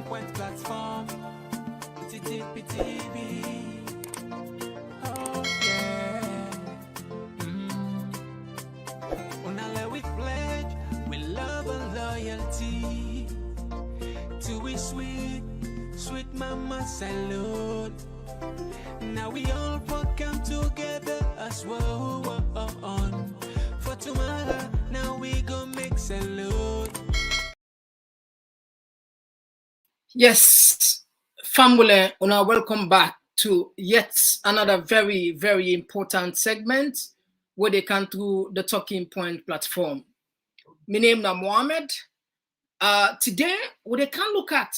point platform. TTPTV. Oh yeah. Unale we pledge with love and loyalty to we sweet, sweet mama salute. Now we all come together as one. For tomorrow, now we go make salute. Yes, family, welcome back to yet another very, very important segment where they can through the Talking Point platform. My name is Mohammed. Today, we can look at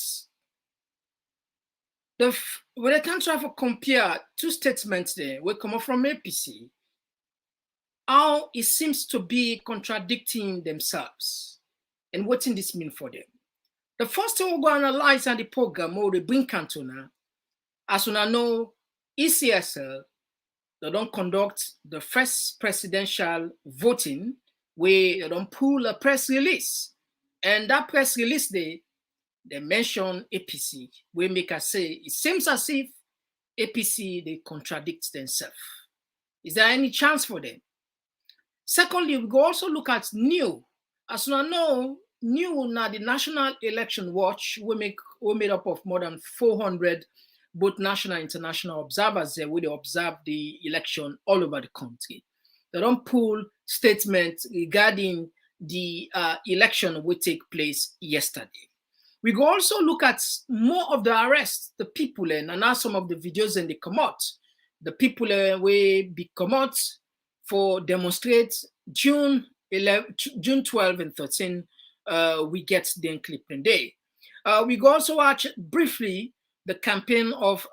we can try to compare two statements there. We come from APC. How it seems to be contradicting themselves, and what does this mean for them? The first thing we're going to analyze on the program, or the bring cantona, as we know, ECSL, they don't conduct the first presidential voting where they don't pull a press release. And that press release, they mention APC. We make us say, it seems as if APC, they contradict themselves. Is there any chance for them? Secondly, we go also look at NEW. As we know, NEW now the National Election Watch, we made up of more than 400 both national and international observers there where they observe the election all over the country. They don't pull statements regarding the election will take place yesterday. We go also look at more of the arrests, the people, and now some of the videos and they come out. The people will be come out for demonstrate June 12 and 13. We get the Enclipping Day. We go also watch briefly the campaign of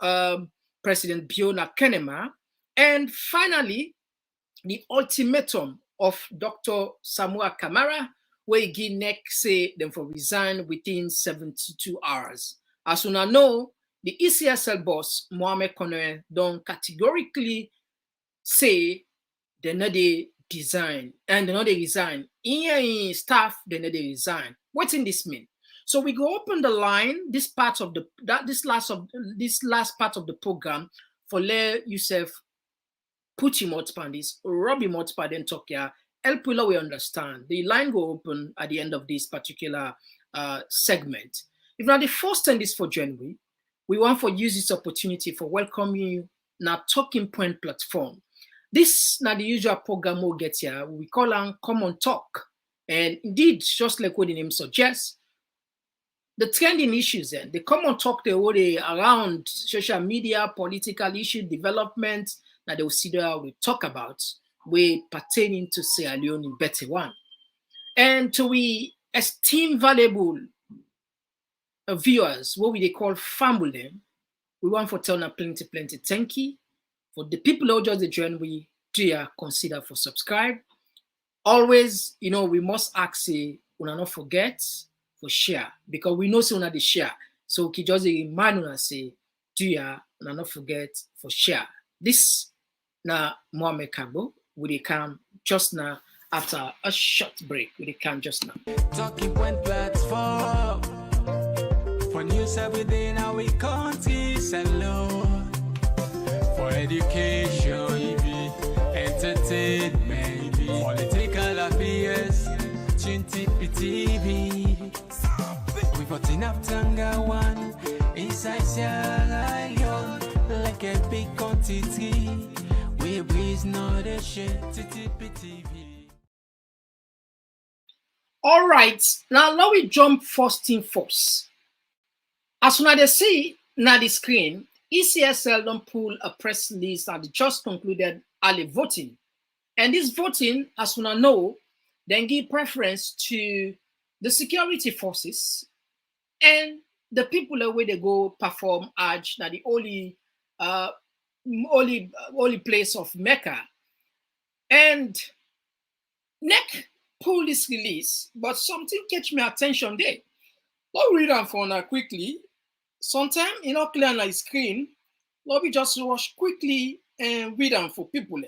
President Biona Kenema, and finally, the ultimatum of Dr. Samua Kamara, where he next say them for resign within 72 hours. As we now know, the ECSL boss, Mohamed Konoe, don't categorically say they know they design and they know they resign. In staff, they know they resign. What's in this mean? So we go open the line, this last part of the program for let yourself put him out on this, rub him out then talk here, help we understand. The line go open at the end of this particular segment. If not the first time this for January, we want to use this opportunity for welcoming you now Talking Point platform. This now the usual program we'll get here. We call on Komon-Tok. And indeed, just like what the name suggests, the trending issues and the Komon-Tok they already around social media, political issue, development that they will see there we talk about, we pertaining to Sierra Leone in better one. And to we esteem valuable viewers, what we they call family, we want for tell plenty thank you. For the people who just join, we do consider for subscribe. Always, we must ask say, we not forget for share because we know so not the share. So we just remind us say, do not forget for share. This now Mohamed Kabo will come just now after a short break. Will come just now. Talking Point platform for news everything now we country alone. For education, entertainment, political affairs, TTPTV. We for Tinap Tanga one inside Sierra Leone like a big country. We breeze not a shit TTPTV. All right, now let me jump first thing first. As soon as they see now the screen, ECSL don't pull a press release that just concluded early voting. And this voting, as we know, then give preference to the security forces and the people where they go perform Hajj, that the only place of Mecca. And NEC pull this release, but something catch my attention there. Let me read them for now quickly. Sometimes not clear on the screen. Let me just rush quickly and read them for people.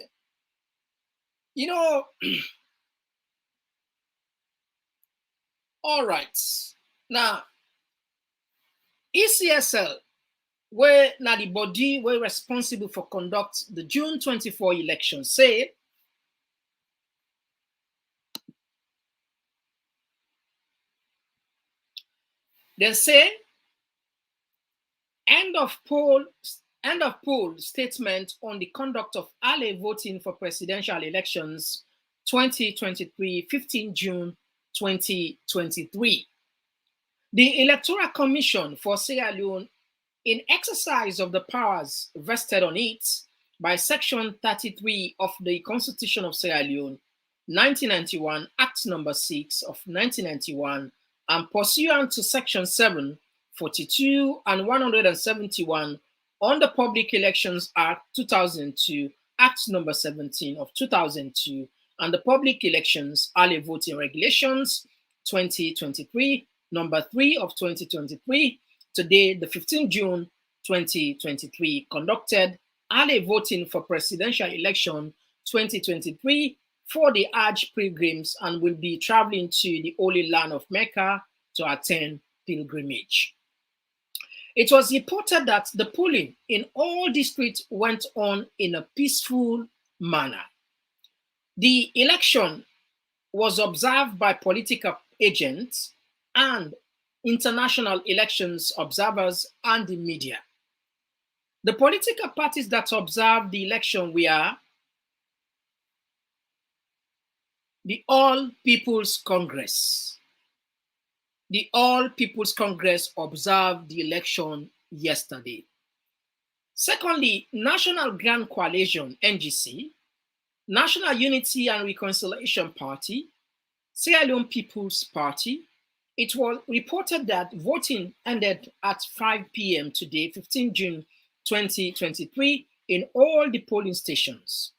All right. Now, ECSL, where now the body were responsible for conduct the June 24 election, say they say end of poll statement on the conduct of early voting for presidential elections 2023, 15 June 2023. The Electoral Commission for Sierra Leone, in exercise of the powers vested on it by Section 33 of the Constitution of Sierra Leone, 1991, Act Number 6 of 1991, and pursuant to Section 7, 42, and 171 on the Public Elections Act 2002, Act Number 17 of 2002, and the Public Elections Early Voting Regulations 2023, Number 3 of 2023, today, the 15th June 2023, conducted early voting for presidential election 2023 for the Hajj pilgrims and will be traveling to the Holy Land of Mecca to attend pilgrimage. It was reported that the polling in all districts went on in a peaceful manner. The election was observed by political agents and international elections observers and the media. The political parties that observed the election were the All People's Congress. The All People's Congress observed the election yesterday. Secondly, National Grand Coalition, NGC, National Unity and Reconciliation Party, Sierra Leone People's Party. It was reported that voting ended at 5 p.m. today, 15 June 2023, in all the polling stations.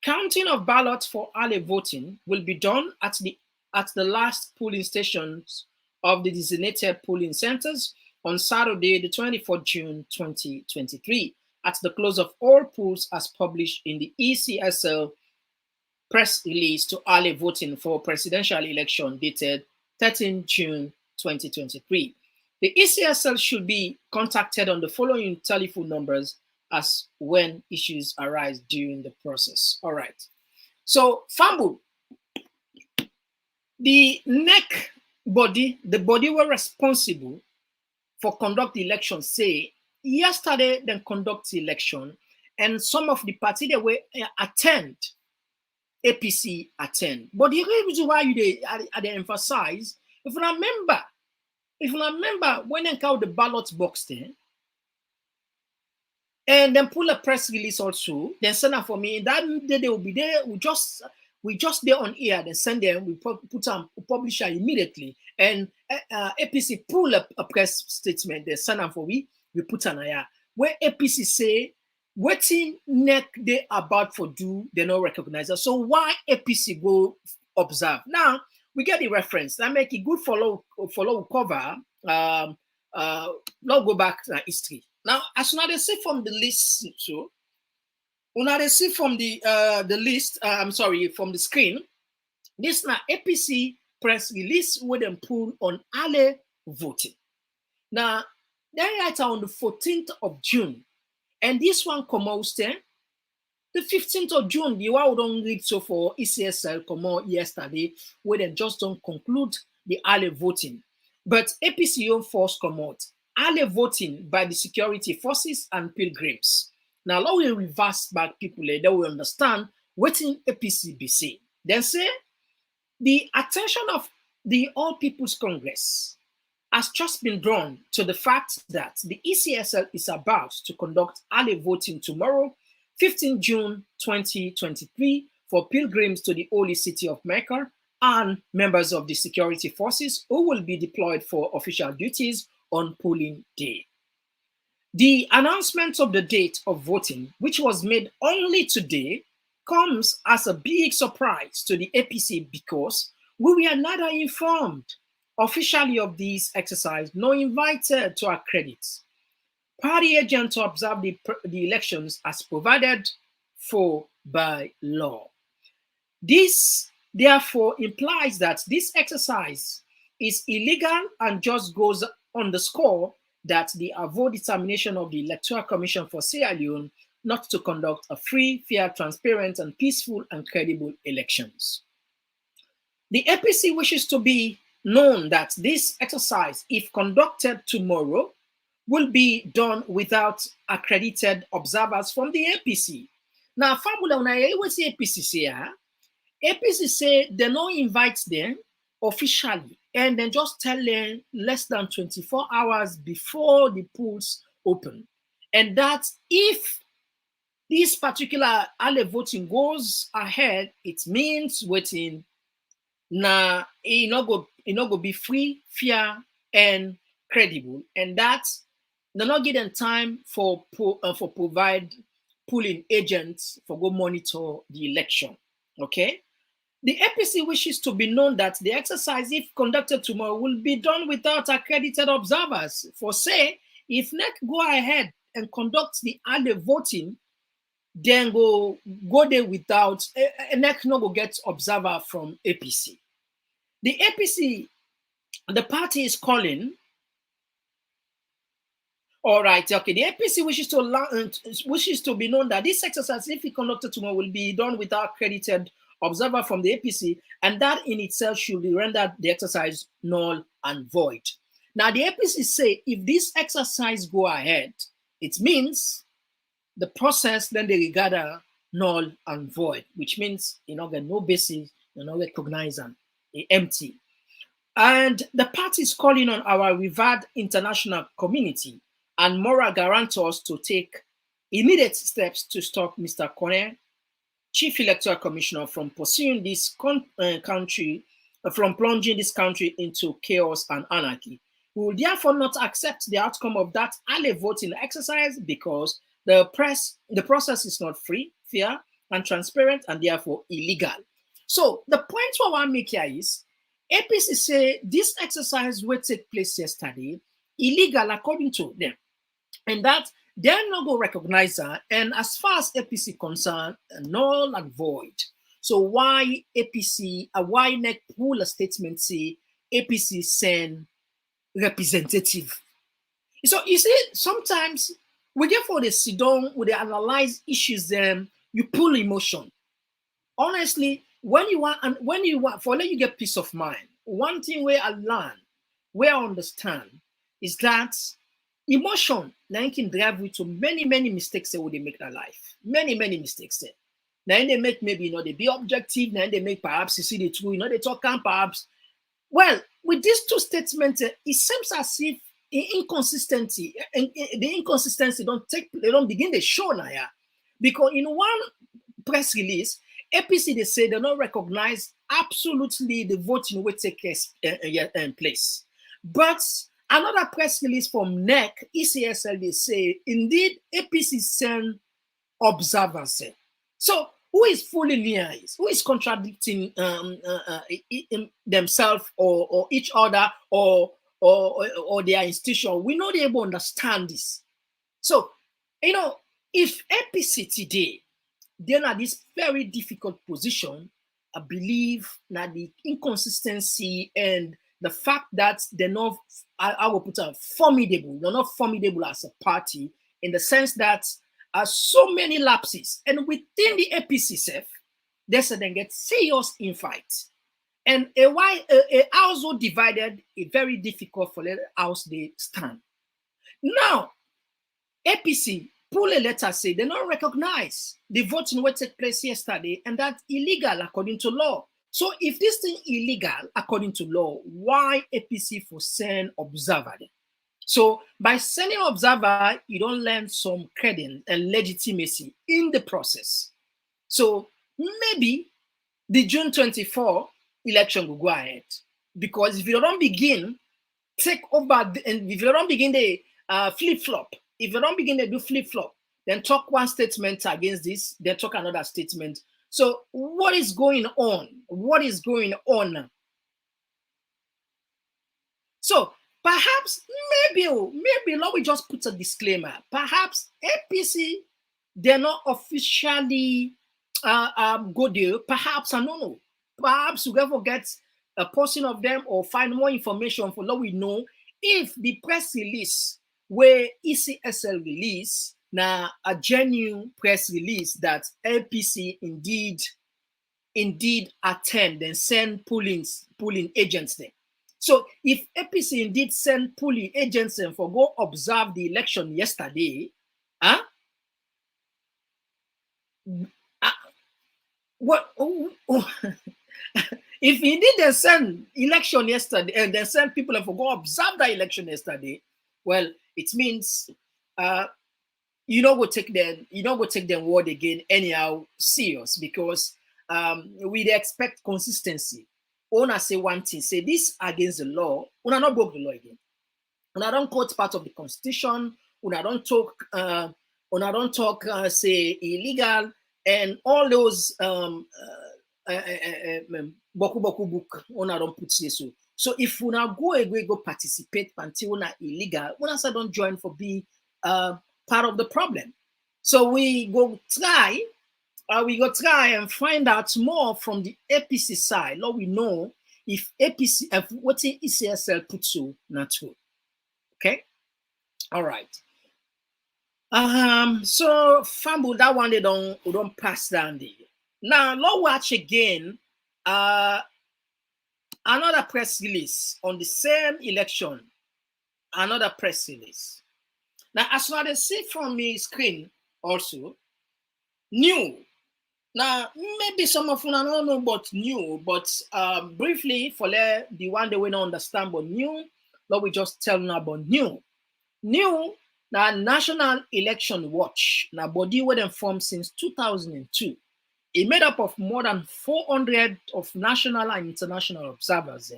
Counting of ballots for early voting will be done at the last polling stations of the designated polling centers on Saturday, the 24th June 2023, at the close of all polls as published in the ECSL press release to early voting for presidential election dated 13 June 2023. The ECSL should be contacted on the following telephone numbers as when issues arise during the process. All right. So, Fambu, the NEC body, the body were responsible for conduct the election, say, yesterday then conduct the election, and some of the party they were attend, APC attend. But the reason why they emphasize, if you remember when they count the ballot box there, and then pull a press release also, then send them for me. That day they will be there. We just there on air, then send them. We put them publish it immediately. And APC pull up a press statement. They send them for we put an air. Where APC say waiting neck they about for do they not recognize us. So why APC go observe? Now we get the reference. I make a good follow cover. Not go back to history. Now, as soon as they see from the list, so when they see from the list, from the screen, this now APC press release with them pull on early voting. Now, they write on the 14th of June, and this one come out then. The 15th of June, the one we don't read so for ECSL come out yesterday, where they just don't conclude the early voting. But APC own force come out. Early voting by the security forces and pilgrims. Now, let we reverse back people that will understand what in APC be saying. Then say the attention of the All People's Congress has just been drawn to the fact that the ECSL is about to conduct early voting tomorrow, 15 June 2023, for pilgrims to the holy city of Mecca and members of the security forces who will be deployed for official duties on polling day. The announcement of the date of voting, which was made only today, comes as a big surprise to the APC because we were neither informed officially of this exercise nor invited to our credits. Party agent to observe the elections as provided for by law. This therefore implies that this exercise is illegal and just goes on the score that the avoid determination of the Electoral Commission for Sierra Leone not to conduct a free, fair, transparent, and peaceful and credible elections. The APC wishes to be known that this exercise, if conducted tomorrow, will be done without accredited observers from the APC. Now, formula what's the APC say? APC say they don't invite them officially and then just tell them less than 24 hours before the polls open. And that if this particular early voting goes ahead, it means waiting. Now, it not go be free, fair, and credible. And that they're not getting time for provide polling agents for go monitor the election. Okay. The APC wishes to be known that the exercise, if conducted tomorrow, will be done without accredited observers. For say, if NEC go ahead and conduct the early voting, then go there without NEC no go get observer from APC. The APC, the party is calling. All right, okay. The APC wishes to be known that this exercise, if it conducted tomorrow, will be done without accredited observer from the APC, and that in itself should render the exercise null and void. Now, the APC say if this exercise go ahead, it means the process then they regard null and void, which means get no basis, recognize them, empty. And the party is calling on our revered international community and moral guarantors to take immediate steps to stop Mr. Kone, Chief Electoral Commissioner, from pursuing this country, from plunging this country into chaos and anarchy. We will therefore not accept the outcome of that early voting exercise because the process is not free, fair, and transparent, and therefore illegal. So the point what I want to make here is, APC say this exercise will take place yesterday, illegal according to them, and that they're not going to recognize that. And as far as APC concerned, null and void. So why APC, why NEC pull a statement say APC send representative? So you see, sometimes we therefore they sit down, we they analyze issues, then you pull emotion. Honestly, when you want, for let you get peace of mind, one thing where I learn, where I understand, is that emotion now can drive you to many mistakes that would they make their life. Many mistakes there. Now they make maybe they be objective, now they make perhaps you see the truth, they talk and perhaps. Well, with these two statements, it seems as if the inconsistency they don't begin to show now. Yeah. Because in one press release, APC they say they don't recognize absolutely the voting will take place. But another press release from NEC, ECSL, they say, indeed, APC send observers. So, who is fooling here? Who is contradicting themselves or each other or their institution? We not able to understand this. So, if APC today, they're in this very difficult position, I believe that the inconsistency and the fact that they're not, I will put it formidable. They're not formidable as a party in the sense that so many lapses, and within the APC self, they said then get serious infight. And a household divided, it's very difficult for the house they stand. Now, APC pull a letter say they don't recognize the voting will take place yesterday, and that's illegal according to law. So if this thing illegal according to law, why APC for send observer? So by sending observer, you don't learn some credence and legitimacy in the process. So maybe the June 24 election will go ahead, because if you don't begin take over, and if you don't begin the flip-flop, if you don't begin to do flip-flop, then talk one statement against this, then talk another statement. So what is going on? What is going on? So perhaps, maybe, let me just put a disclaimer. Perhaps APC, they're not officially go there. Perhaps, I don't know. Perhaps whoever gets a portion of them or find more information for what we know, if the press release where ECSL release now a genuine press release that APC indeed attend and send polling agents there. So if APC indeed send polling agents and for go observe the election yesterday, huh? What? If indeed they send election yesterday and they send people and for go observe the election yesterday, well, it means you don't go take them word again anyhow serious, because we expect consistency. Una say one thing, say this against the law, una not broke the law again. Una don't quote part of the constitution, una don't talk say illegal and all those boku book una don't put say so. So if una go participate until una illegal, una say don't join for be part of the problem. So we go try and find out more from the APC side. Now we know if APC, if what ECSL puts so not true. Okay, all right. So Fambu, that one they don't pass down there. Now let's watch again another press release on the same election. Another press release. Now, as far as see from my screen also, new. Now, maybe some of you don't know about new, but briefly for the one they will not understand about new, but we just tell them about new. New, now National Election Watch, now body were formed since 2002. It made up of more than 400 of national and international observers.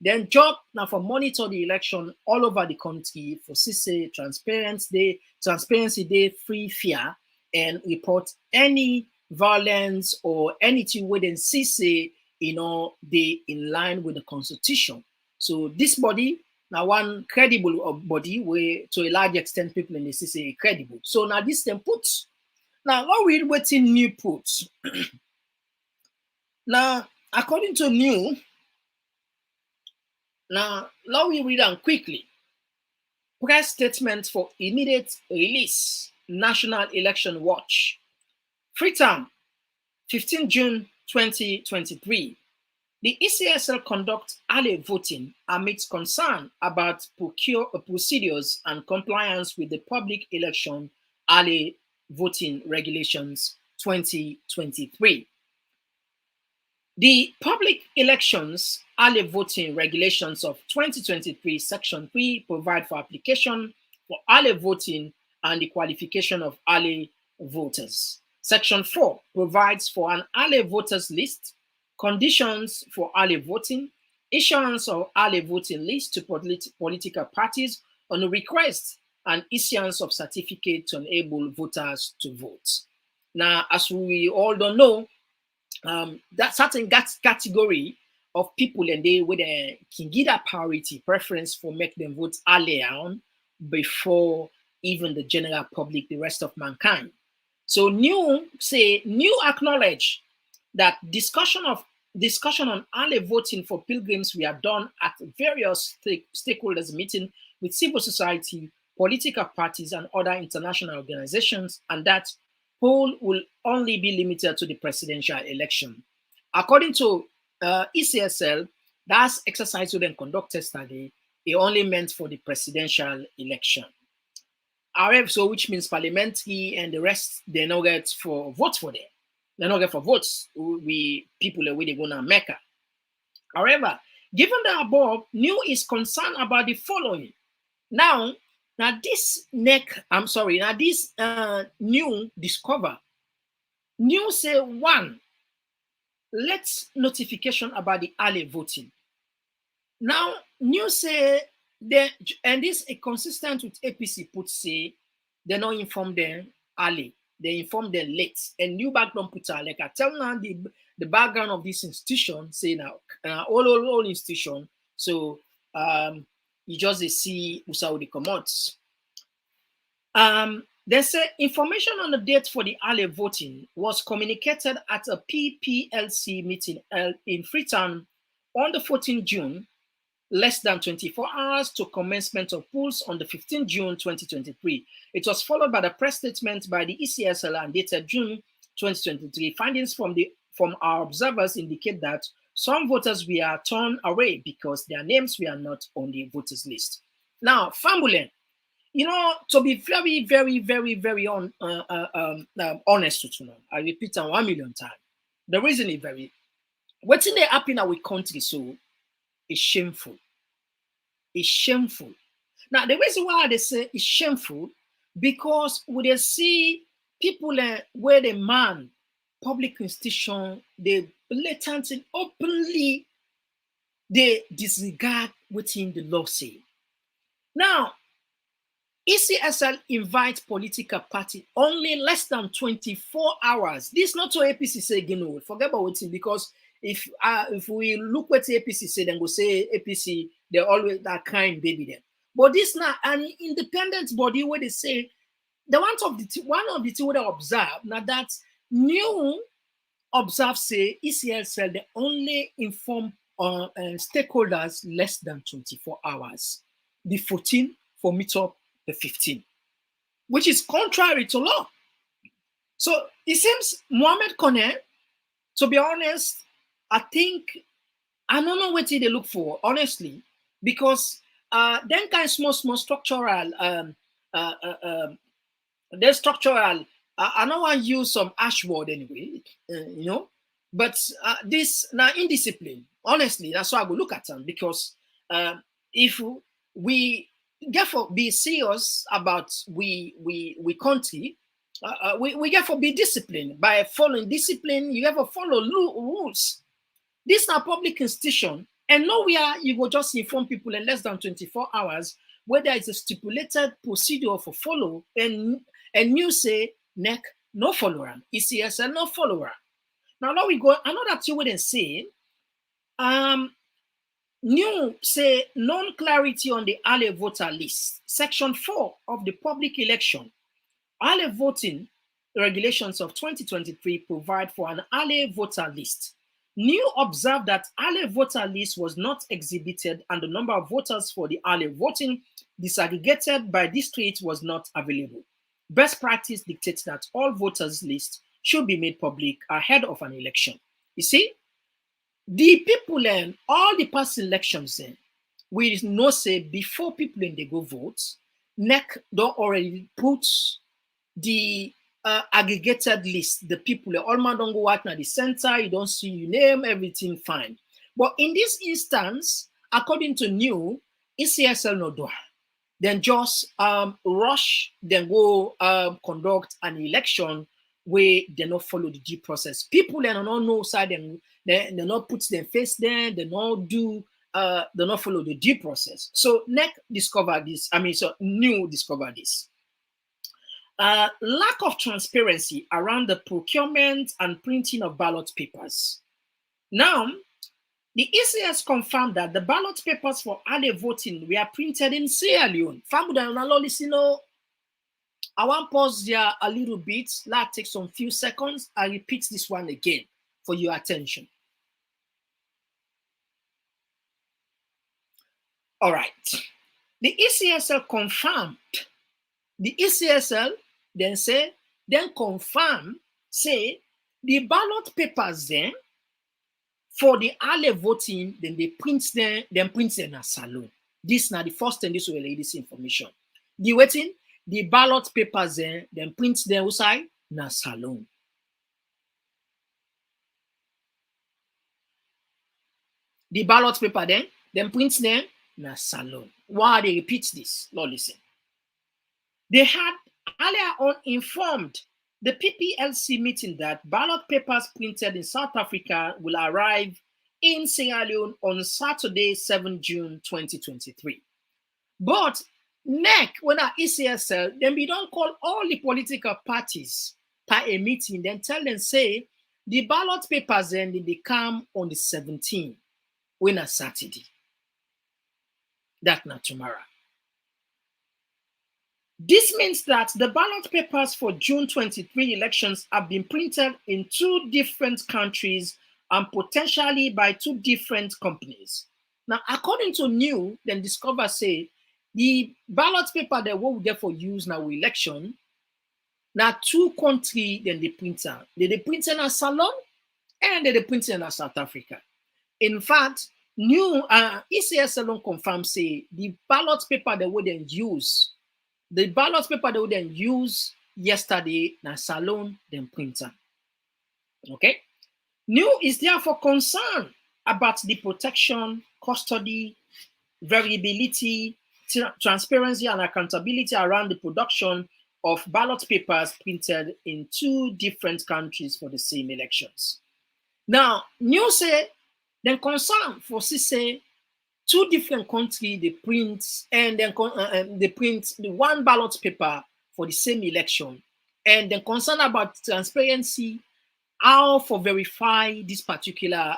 Then job now for monitor the election all over the country for CC transparency day, free, fair, and report any violence or anything within CC, they in line with the constitution. So this body now one credible body where to a large extent people in the CC credible. So now this then puts. Now what we waiting new puts. Now according to new. Now, let me read them quickly. Press statement for immediate release. National Election Watch. Freetown, 15 June 2023. The ECSL conducts early voting amidst concern about procedures and compliance with the Public Election Early Voting Regulations 2023. The Public Elections Early Voting Regulations of 2023, Section 3, provide for application for early voting and the qualification of early voters. Section 4 provides for an early voters list, conditions for early voting, issuance of early voting list to political parties on a request, and issuance of certificate to enable voters to vote. Now, as we all don't know, that certain category of people and they with a can get a priority preference for make them vote earlier on before even the general public, the rest of mankind. So new acknowledge that discussion on early voting for pilgrims we have done at various stakeholders meeting with civil society, political parties, and other international organizations, and that poll will only be limited to the presidential election. According to ECSL, that's exercise we then conducted study, it only meant for the presidential election. However, so which means parliamentary and the rest, they don't get for votes for them. They don't get for votes. We people are really gonna make it. However, given the above, new is concerned about the following. Now this new discover. New say one, let's notification about the early voting. Now, new say and this is consistent with APC put say they don't inform them early, they inform them late. And new background put like I tell now the background of this institution, say now all institution. So you just see how they come out. They say information on the date for the early voting was communicated at a PPLC meeting in Freetown on the 14th June less than 24 hours to commencement of polls on the 15th June 2023. It was followed by the press statement by the ECSL and dated June 2023. Findings from our observers indicate that some voters were turned away because their names were not on the voters list. Now, Fambulen, to be very, very, very, very honest with you, I repeat it 1 million times. The reason is what's in the happen in our country so is shameful. It's shameful. Now, the reason why they say it's shameful, because we they see people where they man public institution, they blatant and openly they disregard within the law say. Now, ECSL invites political party only less than 24 hours. This not so APC say again. Forget about waiting, because if we look what the APC say, then we'll say APC, they're always that kind baby then. But this now an independent body where they say the one of the two they observe now that new observe say ECSL they only inform stakeholders less than 24 hours. The 14 for meet up the 15, which is contrary to law. So it seems Mohamed Kone, to be honest, I don't know what they look for, honestly, because then kind of small structural, there's structural, I don't want to use some ash word anyway, but this now indiscipline, honestly, that's why I go look at them, because if we therefore be serious about we country, we therefore be disciplined. By following discipline, you ever follow rules. This is a public institution, and nowhere you will just inform people in less than 24 hours whether it's a stipulated procedure for follow, and you say NEC no follower, ECSL no follower. Now we go another thing we then say, new say non-clarity on the early voter list. Section 4 of the public election early voting regulations of 2023 provide for an early voter list. New observed that early voter list was not exhibited and the number of voters for the early voting disaggregated by district was not available. Best practice dictates that all voters lists should be made public ahead of an election. You see, the people all the past elections we know say before people they go vote, NEC don't already put the aggregated list, the people, all man don't go out now the center, you don't see your name, everything fine. But in this instance, according to new, ECSL no do. Then just rush, then go conduct an election where they not follow the due process. People they don't know side they not put their face there, they not do they not follow the due process. So NEC discovered this, new discovered this. Lack of transparency around the procurement and printing of ballot papers. Now, the ECS confirmed that the ballot papers for early voting were printed in Sierra Leone. I want to pause there a little bit. Let's take some few seconds. I repeat this one again for your attention. All right. The ECSL confirmed. The ECSL then confirm, say, the ballot papers then for the early voting, then they print them in a salon. This is not the first time this will relay this information. The waiting, the ballot papers then print them outside in a salon. The ballot paper then print them in a salon. Why they repeat this? Lord, listen. They had earlier on informed the PPLC meeting that ballot papers printed in South Africa will arrive in Sierra Leone on Saturday, 7 June 2023. But NEC, when our ECSL, then we don't call all the political parties by a meeting, then tell them, say, the ballot papers then they come on the 17th, when a Saturday. That's not tomorrow. This means that the ballot papers for June 23 elections have been printed in 2 different countries and potentially by 2 different companies. Now, according to new, then discover say the ballot paper that what we get for use now election. Now, two country then the printer. They print in a Salon and they print in South Africa. In fact, new ECS alone confirm say the ballot paper they would then use, the ballot paper they would then use yesterday na Salon then printer. Okay. New is therefore concerned about the protection, custody, variability, transparency, and accountability around the production of ballot papers printed in two different countries for the same elections. Now, new say, then concern for say two different countries they print and then they print the one ballot paper for the same election, and then concern about transparency, how for verify this particular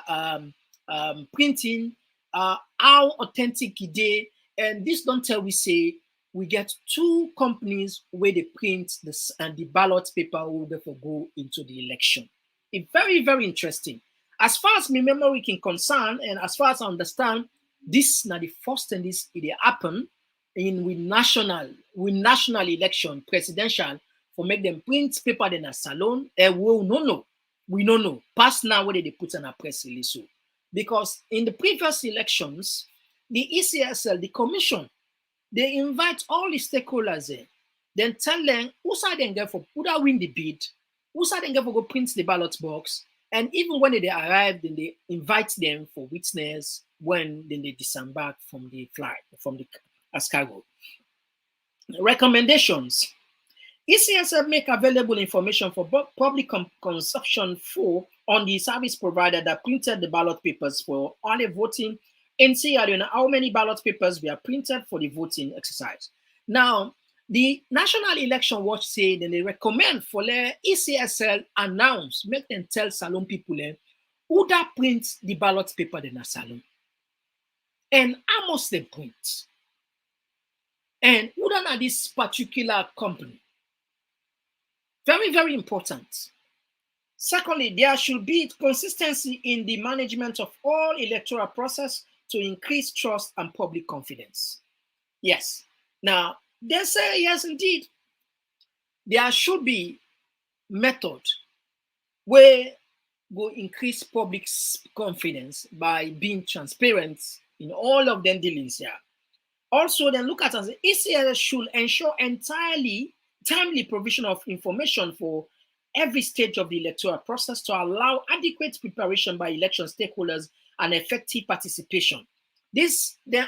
printing, how authentic it is, and this don't tell we say we get two companies where they print this and the ballot paper will therefore go into the election. It's very, very interesting. As far as my memory can concern, and as far as I understand, this is not the first thing this it happen in with national election, presidential, for make them print paper in a Salon. We don't know. Past now whether they put on a press release. So. Because in the previous elections, the ECSL, the commission, they invite all the stakeholders there, then tell them who side they get for who that win the bid, who side they get for go print the ballot box, and even when they arrive, then they invite them for witness when then they disembark from the flight, from the cargo. Recommendations. ECSL make available information for public consumption for on the service provider that printed the ballot papers for all the voting and see how many ballot papers were printed for the voting exercise. Now, the National Election Watch say that they recommend for the ECSL announce, make them tell Salon people who that print the ballot paper in a Salon. And how much they print. And who done at this particular company. Very, very important. Secondly, there should be consistency in the management of all electoral process to increase trust and public confidence. Yes. Now, they say, yes, indeed, there should be method where will increase public confidence by being transparent in all of them dealings here. Also, then look at as ECS should ensure timely provision of information for every stage of the electoral process to allow adequate preparation by election stakeholders and effective participation. This they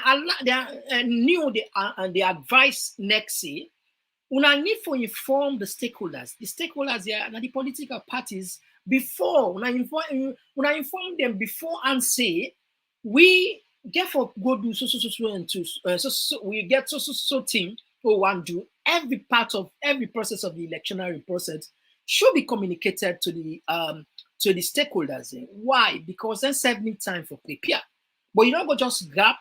new the advice next say una need to inform the stakeholders. The stakeholders here and the political parties before una inform them before and say we therefore go do so and so we get so thing or one do every part of every process of the electionary process should be communicated to the stakeholders. Why? Because then saving time for prepare. But you don't go just grab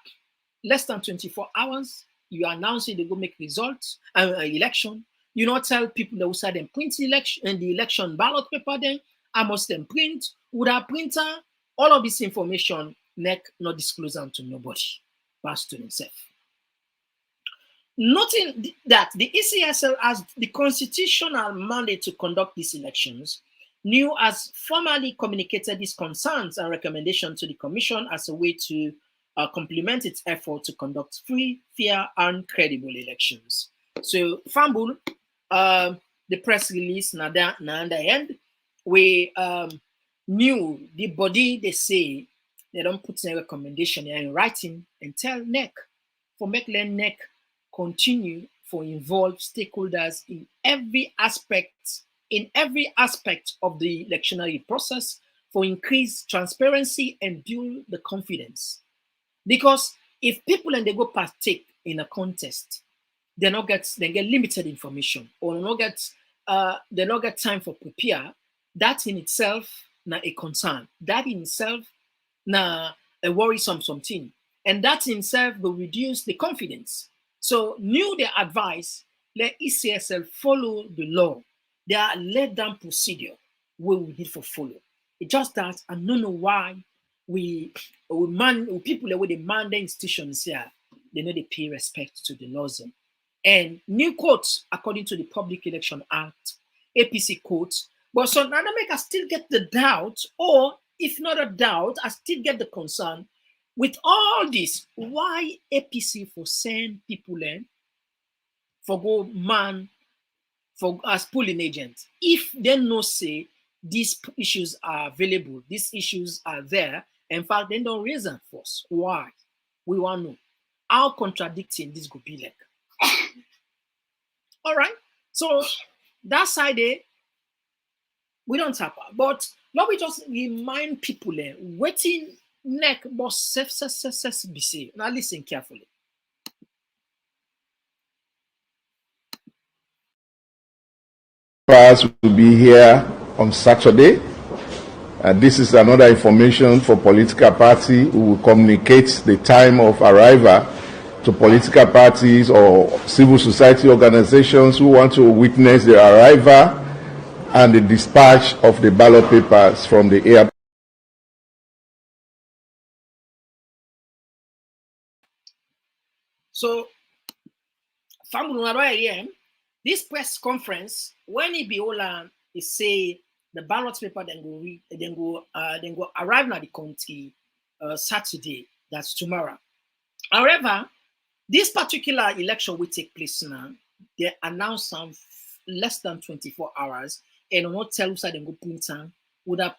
less than 24 hours. You announce it, they go make results, election. You not tell people that will say them print election and the election ballot paper then. I must then print with a printer. All of this information, NEC not disclose them to nobody, pass to themselves. Noting that the ECSL has the constitutional mandate to conduct these elections, NEW has formally communicated these concerns and recommendations to the Commission as a way to complement its effort to conduct free, fair, and credible elections. So, Fambul, the press release, na the end, we NEW, the body, they say, they don't put a recommendation in writing and tell NEC for make NEC continue for involve stakeholders in every aspect of the electionary process for increased transparency and build the confidence. Because if people and they go partake in a contest, they get limited information or they not get time for prepare. That in itself na a concern. That in itself na a worrisome something, and that in itself will reduce the confidence. So, NEW the advice, let ECSL follow the law. They are laid down procedure where we need to follow. It's just that I don't know why people with the man the institutions here, they know they pay respect to the laws. And new courts, according to the Public Election Act, APC courts, but so now they make us still get the doubt, or if not a doubt, I still get the concern with all this. Why APC for send people in for go man for as polling agents if they no say these issues are available, these issues are there? In fact, they don't raise them for us. Why? We want to know how contradicting this could be like. All right, so that side there, we don't tap out. But let me just remind people waiting neck but BC. Now listen carefully. Will be here on Saturday. This is another information for political party who will communicate the time of arrival to political parties or civil society organizations who want to witness the arrival and the dispatch of the ballot papers from the airport. So, this press conference, when it be all it say the ballot paper then go arrive at the county Saturday, that's tomorrow. However, this particular election will take place now. They announce some less than 24 hours and won't tell us they go print whether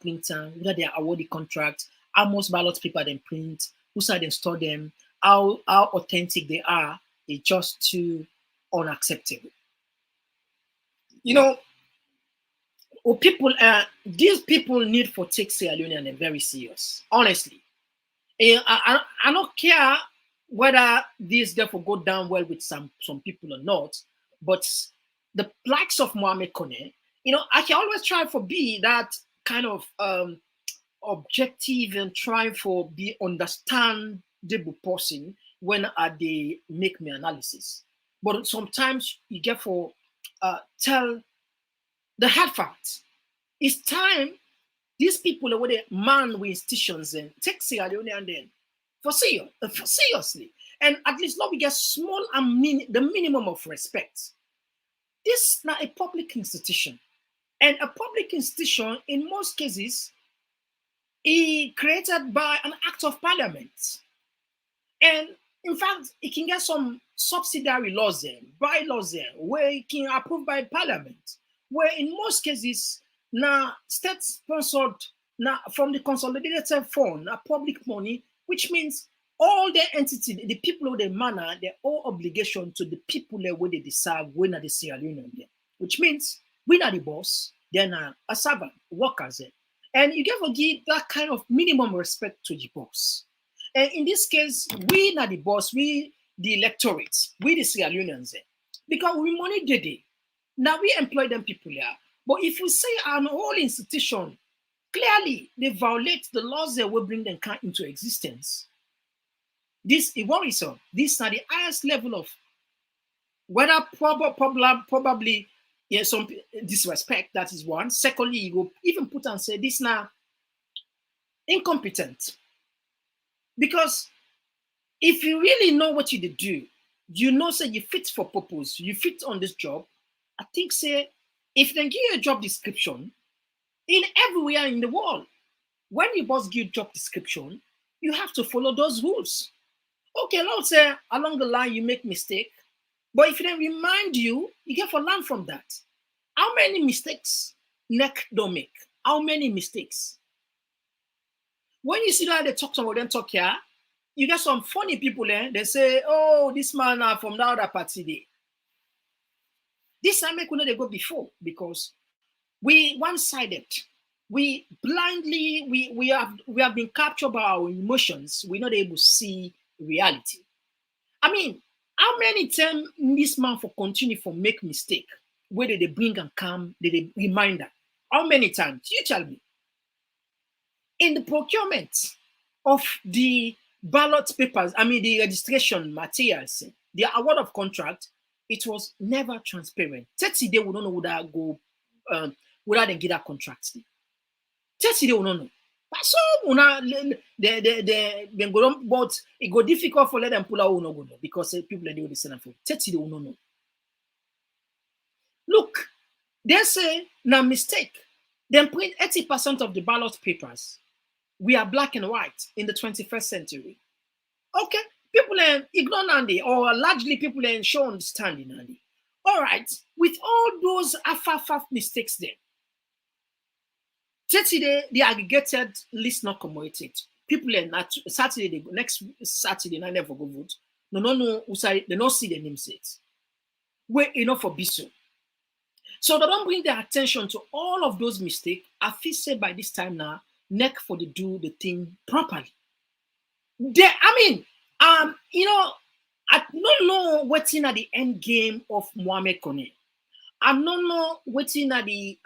they award the contract, how much ballot paper they print, who side they store them, how authentic they are. It's just too unacceptable. You know, these people need for take Sierra Leone and very serious, honestly. I don't care whether this therefore go down well with some people or not, but the likes of Mohamed Kone, I can always try for be that kind of objective and try for be understandable person when they make me analysis. But sometimes you get for tell the hard fact. It's time these people with the man with institutions and take Sierra Leone and then for seriously, and at least not we get small and the minimum of respect. This is not a public institution, and a public institution in most cases is created by an act of parliament, and in fact it can get some subsidiary laws there, bylaws there, where it can approved by parliament, where in most cases now state sponsored now from the consolidated fund, public money, which means all the entity, the people of the manner, their all obligation to the people where they deserve when at the Sierra Leone, which means we are the boss, then a servant, workers, and you get to give that kind of minimum respect to the boss. And in this case, we are the boss, we the electorate, we the Sierra Leoneans, because we money day. Now we employ them people here, but if we say an whole institution clearly they violate the laws that will bring them into existence, this is worrisome. These are the highest level of whether probably some disrespect. That is one. Secondly, you go even put and say this now incompetent, because if you really know what you do, you know say you fit for purpose, you fit on this job. I think say if they give you a job description in everywhere in the world, when your boss give job description, you have to follow those rules. Okay, let's say along the line you make mistake, but if they remind you, you get to learn from that. How many mistakes NEC don't make? How many mistakes? When you see that they talk about them talk here, you get some funny people there. They say, "Oh, this man from the other party there." This time we couldn't go before because we one-sided. We blindly we have been captured by our emotions. We're not able to see reality. I mean, how many times this man for continue for make mistake? Where did they bring and come? Did they reminder? How many times? You tell me. In the procurement of the ballot papers, I mean the registration materials, the award of contract, it was never transparent. 30 days we don't know whether go whether they get that contract. 30 days we don't know. So they go on, but it go difficult for let them pull out no go no, because people they will send for 30 they will not know. Look, they say na mistake. Then print 80% of the ballot papers. We are black and white in the 21st century. Okay, people ignore Nandi, or largely people show understanding Nandi. All right, with all those half mistakes there, Saturday, the aggregated list not commemorated. People not Saturday, next Saturday, I never go vote. No, they don't see the name set. We're enough for Biso. So they don't bring their attention to all of those mistakes. I feel say by this time now, neck for the do the thing properly. I don't know what's in at the end game of Mohamed Kone. I don't know what's in at the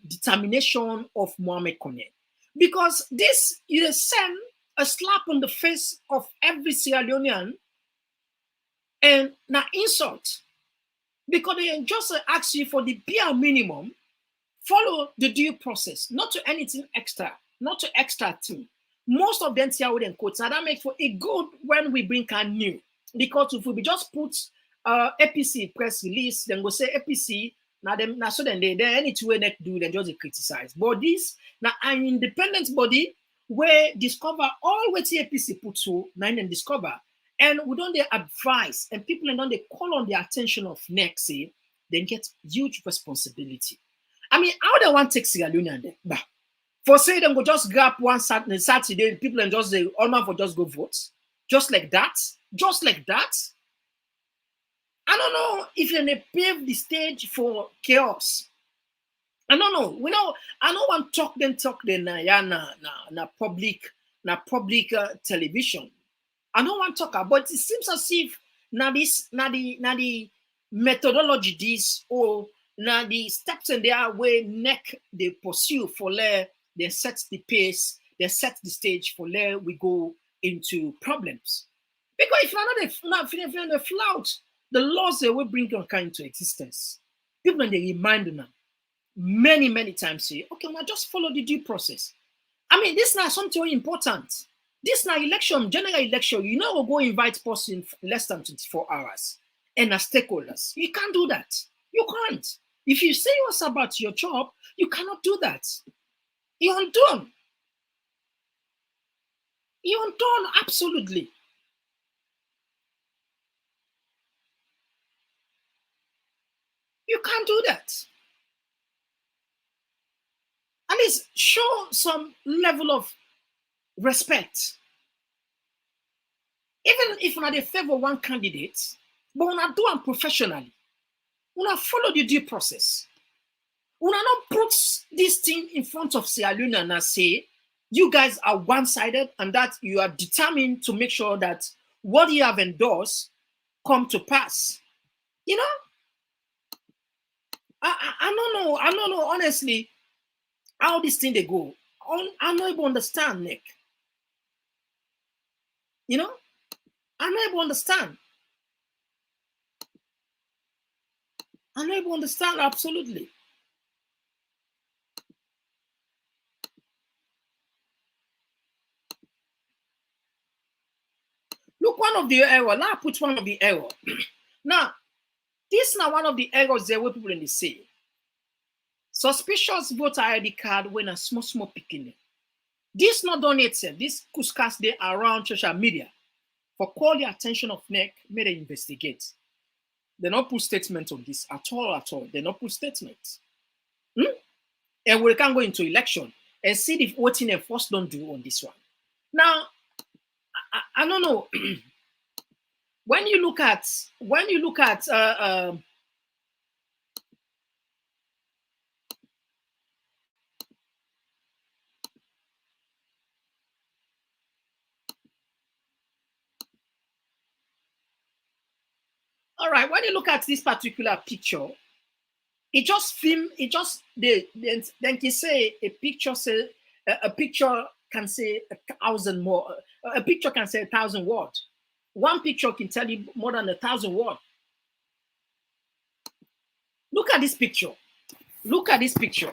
determination of Mohamed Kone. Because this, you send a slap on the face of every Sierra Leonean and na insult. Because they just ask you for the bare minimum, follow the due process, not to anything extra, not to extra thing. Most of them here with quotes, and that makes for a good when we bring a new. Because if we just put APC press release, then go say APC, now so then they any two way they do, then just criticize. But this now an independent body where discover all what the APC put to nine and discover. And we don't they advise and people don't they call on the attention of next, say, then get huge responsibility. I mean, how they want to take Sierra Leone and then, for say them go just grab one Saturday, people and just say, all man for just go vote. Just like that. Just like that. I don't know if they pave the stage for chaos. I don't know. We know. I don't want talk then na public television. I don't want to talk about. It seems as if na the methodology this or na the steps in their way neck they pursue for let they set the pace, they set the stage for let we go into problems. Because if you're not the flout, the laws they will bring your kind into existence. People they remind them many times say, okay, now just follow the due process. I mean, this is not something important. This now election, general election, you know, we'll go invite person less than 24 hours and as stakeholders. You can't do that. You can't. If you say what's about your job, you cannot do that. You're undone. You're undone, absolutely. You can't do that. At least show some level of respect. Even if not they favor one candidate, but when I do them professionally, when I follow the due process, when I not put this thing in front of Sierra Leone and I say, you guys are one-sided and that you are determined to make sure that what you have endorsed come to pass. You know? I don't know, honestly, how this thing they go. I'm not able to understand, Nick. You know? I'm not able to understand. I'm not able to understand, absolutely. Look, one of the error. Now I put one of the error. Now, this is now one of the errors there where people in the say. Suspicious voter ID card when a small picking. This not done itself. This cuscas they around social media for call the attention of NEC, may they investigate. They not put statement on this at all. They not put statements. And we can go into election and see if voting and force don't do on this one. Now, I don't know. when you look at all right, when you look at this particular picture, then can say a picture can say 1,000 more. A picture can say 1,000 words. One picture can tell you more than 1,000 words. Look at this picture. Look at this picture.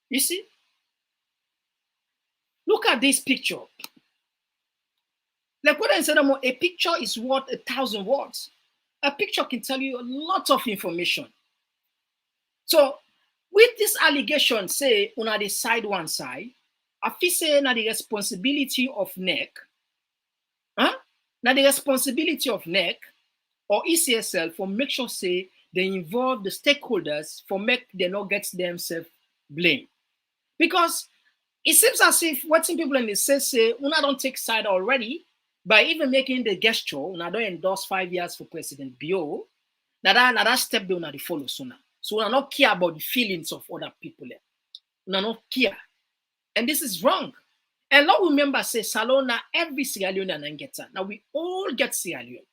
You see? Look at this picture. Like what I said, a picture is worth 1,000 words. A picture can tell you a lot of information. So, with this allegation, say, on the side one side, I feel say na the responsibility of NEC, na the responsibility of NEC or ECSL for make sure say they involve the stakeholders for make they not get themselves blamed. Because it seems as if what some people in the say, una don't take side already by even making the gesture, una don't endorse 5 years for President Bio, that step they una the follow sooner. So we not care about the feelings of other people. We not care. And this is wrong. And Lord remember say Salona, every Sierra Leonean gets that. Now we all get Sierra Leone.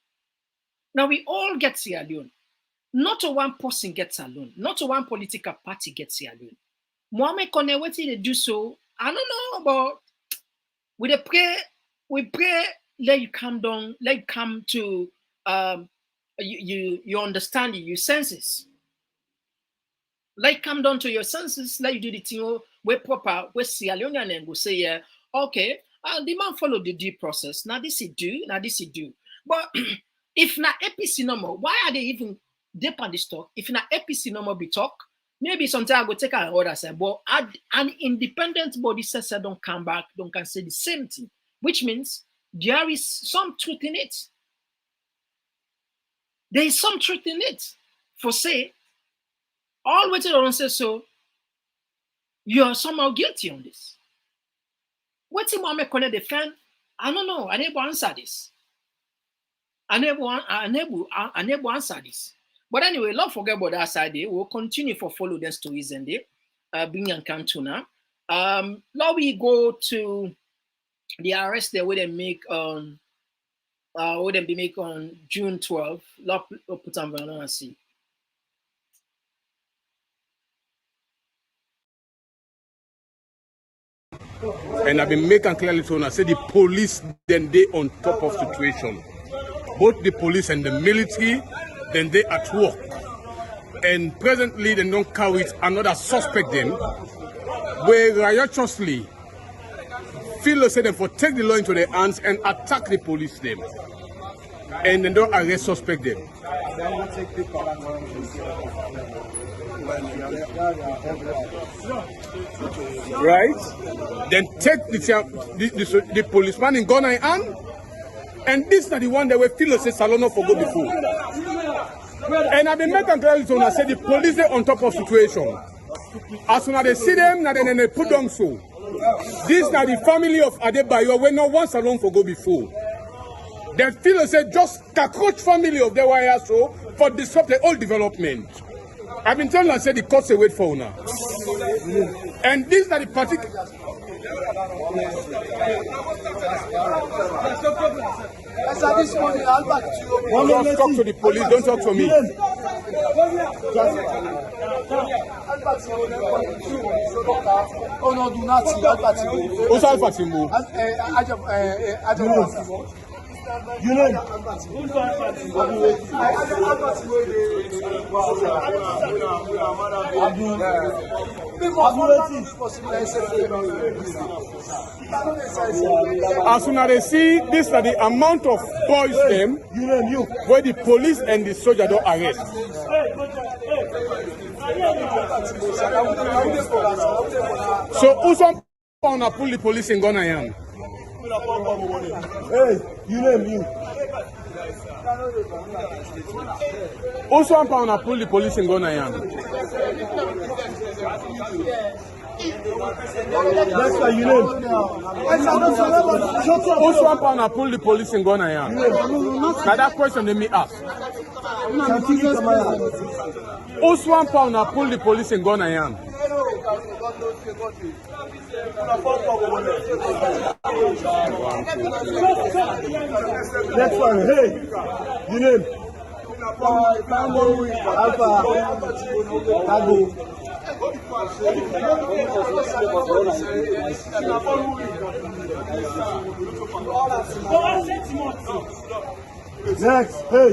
Now we all get Sierra Leone. Not a one person gets alone. Not a one political party gets Sierra Leone. Mohamed Kone, what did they do so? I don't know, but we pray, let you come down, let you come to you understand your senses. Like come down to your senses, like you do the thing where proper, where Sierra Leonean and go say, yeah, okay, the man follow the due process. Now this is do, now this is do. But if not APC number, why are they even dip on this talk? If not APC number be talk, maybe sometimes I go take an order say, but an independent body says I don't come back, don't can say the same thing, which means there is some truth in it. There is some truth in it. For say, all what don't say so, you are somehow guilty on this. What's in Mohamed Kone defend? I don't know. I never answer this. I never answer this. But anyway, don't forget about that side. We'll continue for follow the stories and they bring and Cantona. Now we go to the arrest there where they make on June 12th. Put on and see. And I've been making clearly to I say the police then they on top of situation. Both the police and the military, then they at work. And presently they don't carry another suspect them, where riotously feel say them for take the law into their hands and attack the police them. And then don't arrest suspect them. Right? Then take the policeman in gun in hand. And this is the one that we feel say Salono for go before. And I've been making clear to I say the police are on top of situation. As soon as they see them, now then they put them so. This is the family of Adebayo when no one Salon for go before. They feel say just cockroach family of the wire so for disrupt the whole development. I've been telling I said the courts wait for now. And these are the particular. Don't talk to the police, don't talk to me. Who's Alpha Timbo? You know, as soon as they see this, are the amount of boys them where the police and the soldier don't arrest. So who's on pull the police in Ghana? hey, you name you. Also, I'm going to pull the police in Ghana. That's why you name. Also, I'm going to pull the police in Ghana. Now that question they me ask. Also, I'm going to pull the police in Ghana. Next one, hey, you name. Alpha, Tago. Next, hey.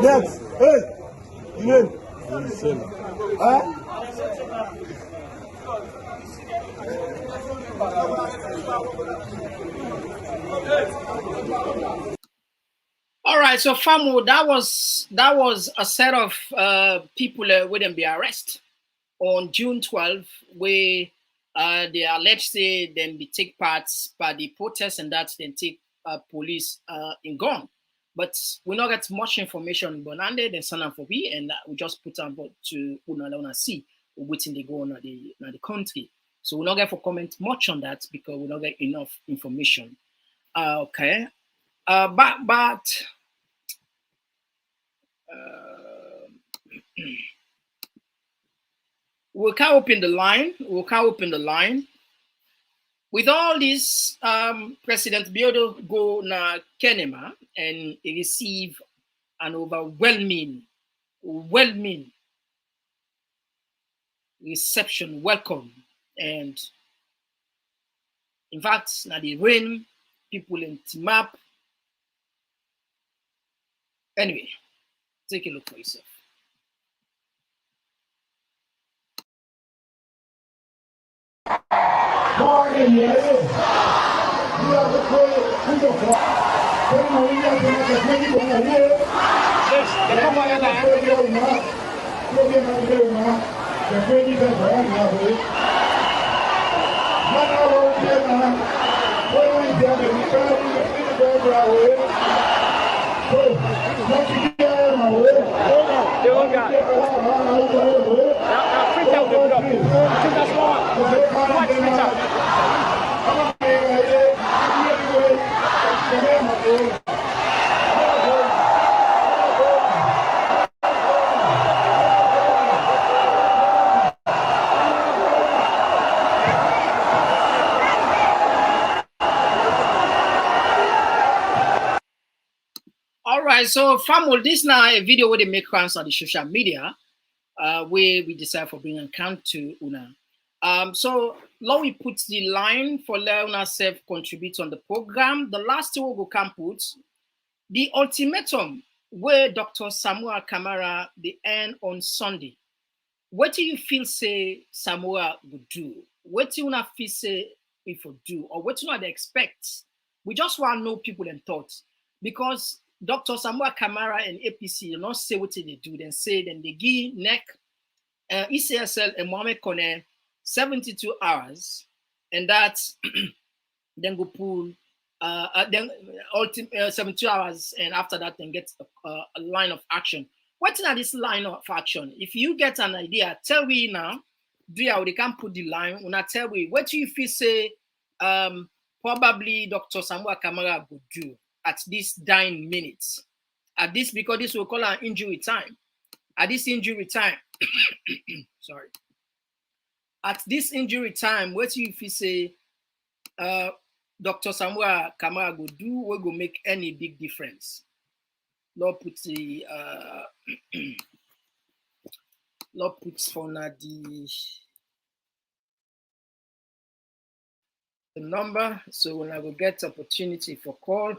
Next. Hey. You name. Huh? All right, so Famu, that was a set of people wouldn't be arrested on June 12th, where they alleged say then they take part by the protests and that then take police in gun. But we not get much information Bonande then Sanan for we and we just put on to Una see waiting they go on the country. So we not get for comment much on that because we not get enough information. Okay. But we can open the line. We can open the line. With all this, President Biodo go na Kenema and receive an overwhelming reception, welcome, and in fact, now the rain, people in Timap. Anyway, take a look for yourself. All right, so Famul, this now a video where they make rounds on the social media, where we decide for bringing account to Una. So now we put the line for Leona self contribute on the program. The last two we can put the ultimatum where Dr. Samuel Kamara the end on Sunday. What do you feel say Samuel would do? What do you feel say if would do, or what do you expect? We just want to know people and thoughts because Dr. Samuel Kamara and APC do not say what they do. Then say then they give neck ECSL and Mohamed Kone 72 hours, and that then go pull then 72 hours, and after that then get a line of action. What's in this line of action? If you get an idea, tell me now. Do you they can put the line? When I tell me, what do you feel say? Probably Dr. Samuel Kamara would do at this dying minutes. At this, because this will call an injury time. At this injury time, sorry. At this injury time, what do you feel say? Dr. Samuel Kamara will do? Will go make any big difference? Lord puts the Lord puts for the number, so when I will get opportunity for call.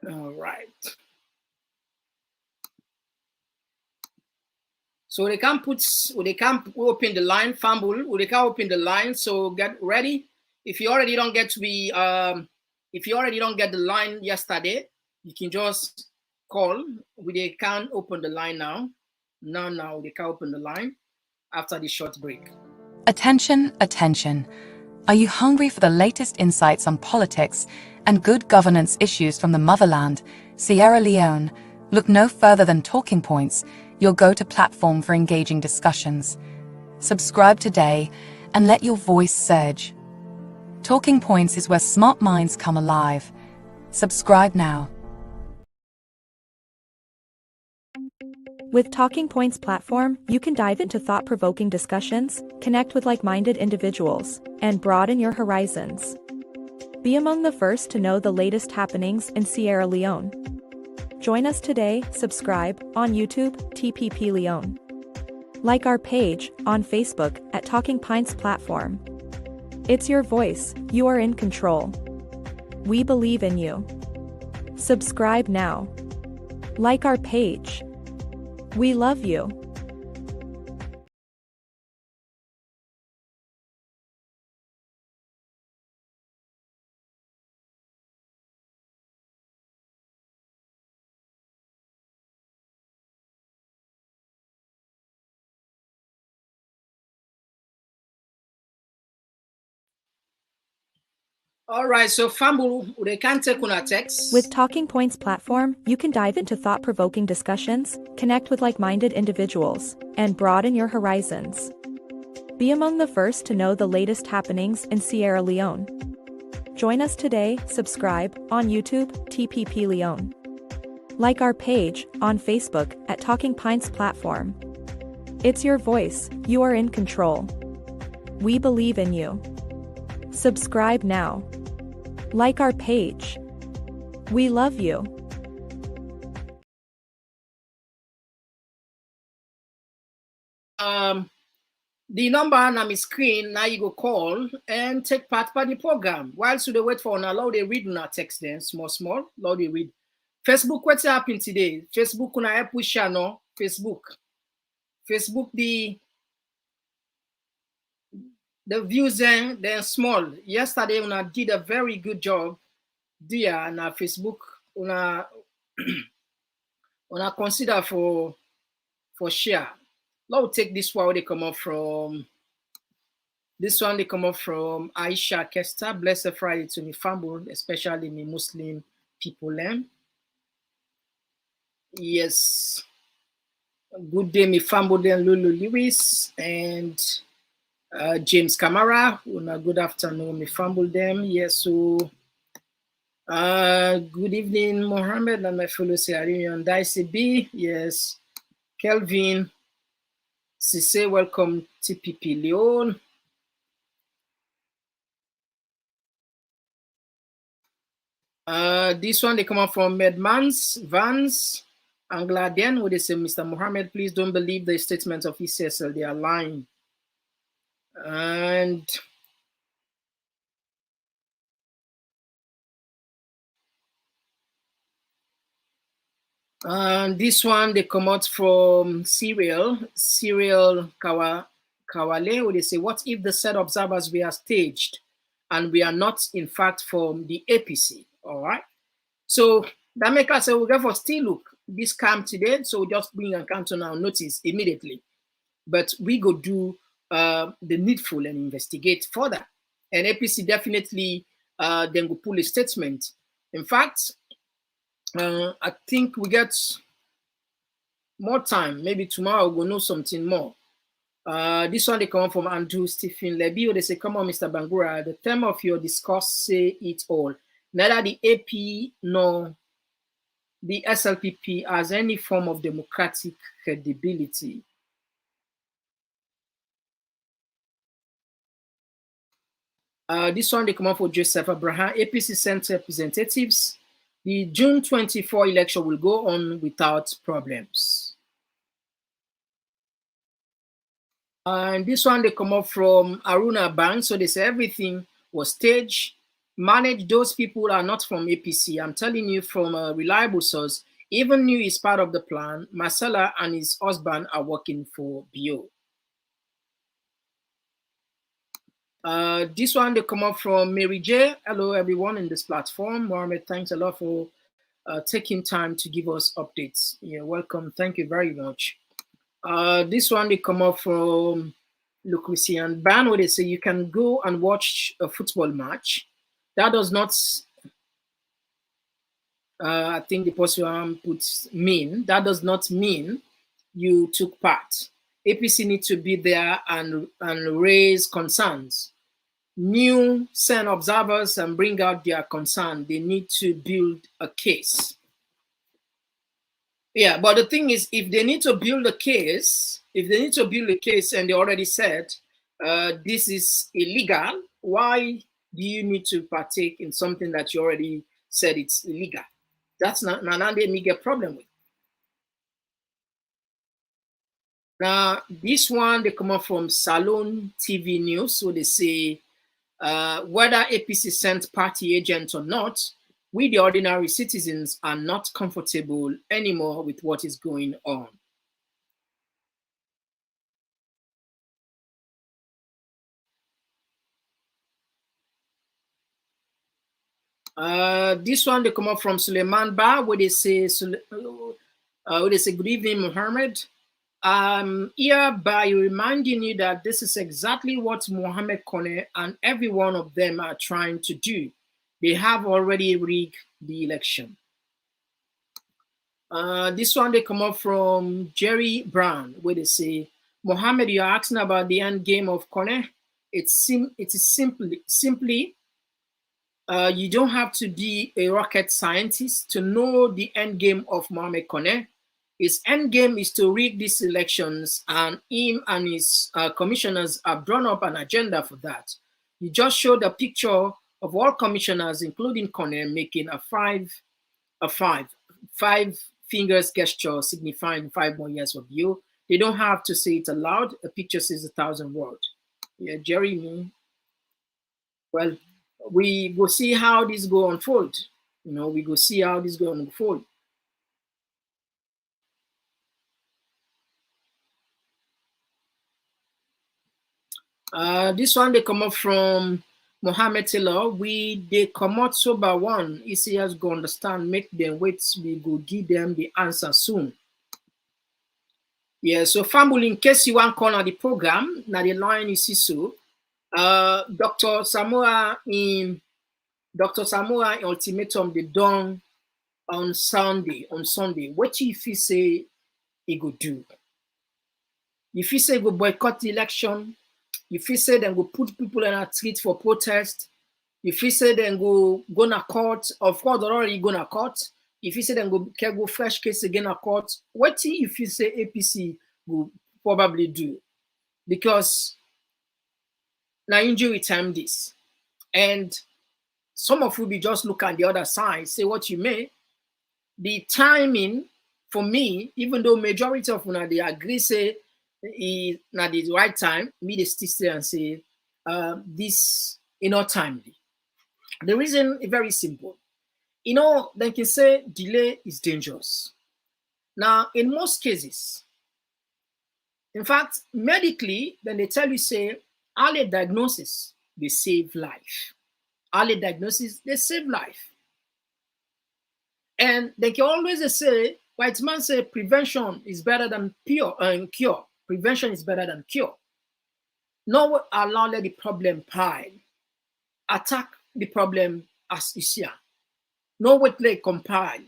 All right. So they can put, they can open the line, fumble, they can open the line. So get ready. If you already don't get to be, if you already don't get the line yesterday, you can just call. They can open the line now. Now they can open the line after the short break. Attention, attention. Are you hungry for the latest insights on politics and good governance issues from the motherland, Sierra Leone? Look no further than Talking Points, your go-to platform for engaging discussions. Subscribe today and let your voice surge. Talking Points is where smart minds come alive. Subscribe now. With Talking Points platform, you can dive into thought-provoking discussions, connect with like-minded individuals, and broaden your horizons. Be among the first to know the latest happenings in Sierra Leone. Join us today, subscribe, on YouTube, TPP Leon. Like our page, on Facebook, at Talking Pints Platform. It's your voice, you are in control. We believe in you. Subscribe now. Like our page. We love you. All right, so Fambu, they can take on a text. With Talking Points platform, you can dive into thought-provoking discussions, connect with like-minded individuals, and broaden your horizons. Be among the first to know the latest happenings in Sierra Leone. Join us today, subscribe, on YouTube, TPP Leon. Like our page, on Facebook, at Talking Pints Platform. It's your voice, you are in control. We believe in you. Subscribe now. Like our page. We love you. The number on my screen, now you go call and take part by the program. Whilst you wait for an allow they read on our text then, small, allow they read. Facebook, what's happening today? Facebook, kuna help push no? Facebook, the views they're small. Yesterday, una did a very good job there on our Facebook. Una consider for share. Let's take this one. They come up from this one. They come up from Aisha Kester. Blessed Friday to me, family, especially me Muslim people. Yes. Good day, me family, Lulu Lewis and James Camara. Good afternoon, me family them. Yes, so good evening, Mohammed and my fellow Sierra Dicey B. Yes, Kelvin. Cisse, welcome TPP Leon. This one they come up from Medmans, Vans, Angladian, where they say, Mr. Mohammed, please don't believe the statements of ECSL, they are lying. And this one they come out from Serial Kawale, where they say, what if the said observers were staged and we are not in fact from the APC? All right, so that make us say we go for still look this camp today, so we just bring a count on our notice immediately, but we go do the needful and investigate further, and APC definitely then go pull a statement. In fact, I think we get more time. Maybe tomorrow we'll know something more. This one they come from Andrew Stephen Lebio. They say, come on, Mr. Bangura, the theme of your discourse say it all. Neither the AP nor the SLPP has any form of democratic credibility. This one they come up for Joseph Abraham, APC sent representatives. The June 24 election will go on without problems. And this one they come up from Aruna Bank. So they say everything was staged, managed. Those people are not from APC. I'm telling you from a reliable source. Even New is part of the plan. Marcella and his husband are working for BO. This one they come up from Mary J. Hello everyone in this platform. Mohammed, thanks a lot for taking time to give us updates. You're welcome. Thank you very much. This one they come up from Lucretian Ban, where they say you can go and watch a football match. That does not, I think the person puts mean. That does not mean you took part. APC need to be there and raise concerns. New send observers and bring out their concern. They need to build a case. Yeah, but the thing is, if they need to build a case, and they already said this is illegal, why do you need to partake in something that you already said it's illegal? That's not me get problem with. Now, this one, they come up from Salon TV News. So they say, whether APC sent party agents or not, we, the ordinary citizens, are not comfortable anymore with what is going on. This one, they come up from Suleiman Ba, where they say, good evening, Mohammed. Hereby reminding you that this is exactly what Mohammed Kone and every one of them are trying to do. They have already rigged the election. This one, they come up from Jerry Brown, where they say, Mohammed, you're asking about the end game of Kone. It is simply you don't have to be a rocket scientist to know the end game of Mohammed Kone. His end game is to rig these elections, and him and his commissioners have drawn up an agenda for that. You just showed a picture of all commissioners, including Kone, making a five fingers gesture signifying 5 more years of you. They don't have to say it aloud. A picture says 1,000 words. Yeah, Jeremy. Well, we go see how this go unfold. You know, we go see how this go unfold. This one, they come up from Mohammed Taylor. They come out sober one. ECS go understand, make them wait. We go give them the answer soon. Yeah, so family, in case you want to call on the program, now the line is so. Dr. Samoa in ultimatum they done on Sunday. What if he say he go do? If he say he go boycott the election, if he say then go put people in a street for protest, if he say then go to court, of course they're already going to court. If he say then go fresh case again at court, what if he say APC will probably do? Because now injury time this, and some of you be just look at the other side, say what you may. The timing for me, even though majority of them they agree say it's not the right time, me they still say and say this not timely. The reason is very simple. You know, they can say delay is dangerous. Now, in most cases, in fact, medically, then they tell you say early diagnosis they save life. Early diagnosis they save life. And they can always say, white man say prevention is better than cure. Prevention is better than cure. No allow let the problem pile. Attack the problem as you see. No wait let compile.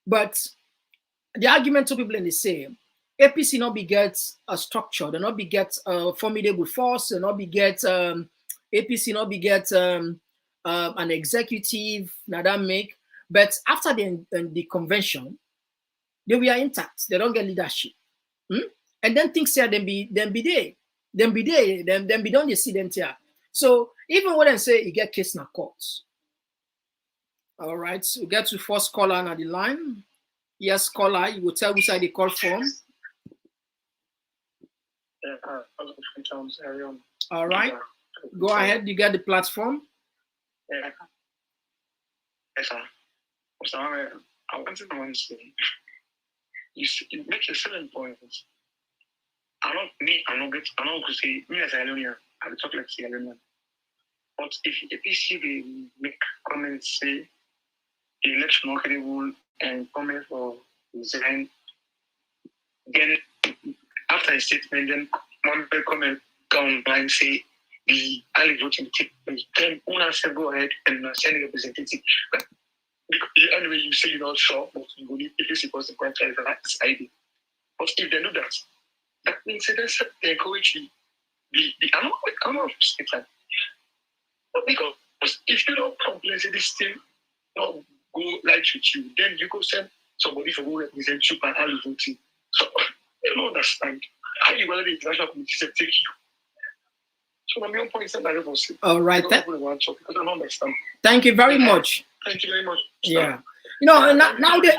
But the argument to people in the same, APC not be get a structure, they not be get a formidable force, they not be get APC not be get an executive, now that make. But after the convention, they were intact. They don't get leadership. And then things here, then be done, they see them here. So even when they say you get case in courts. All right, so we get to first caller on the line. Yes, caller, you will tell which side they call from. All right, go ahead, you get the platform. Yeah. Yes, sir. So I wanted to say, you make your 7 points. I'm not going to say, me as I know you, I'll talk like the element. But if APC they make comments, say, the election not credible and comment for design, then after a statement, then one will comment down and say, the early voting take place. Then one say go ahead and send a representative. But anyway, you say you're not sure, but you will need APC because the contract is that's ID. But if they do that, that means they encourage the I'm not state like because if you don't complain, say this thing not go like with you, then you go send somebody to go represent you and early voting. So I don't understand how you want the international community to take you. So my main point is that I don't see. All right. I don't understand. Thank you very much. Thank you very much. Yeah. Now they.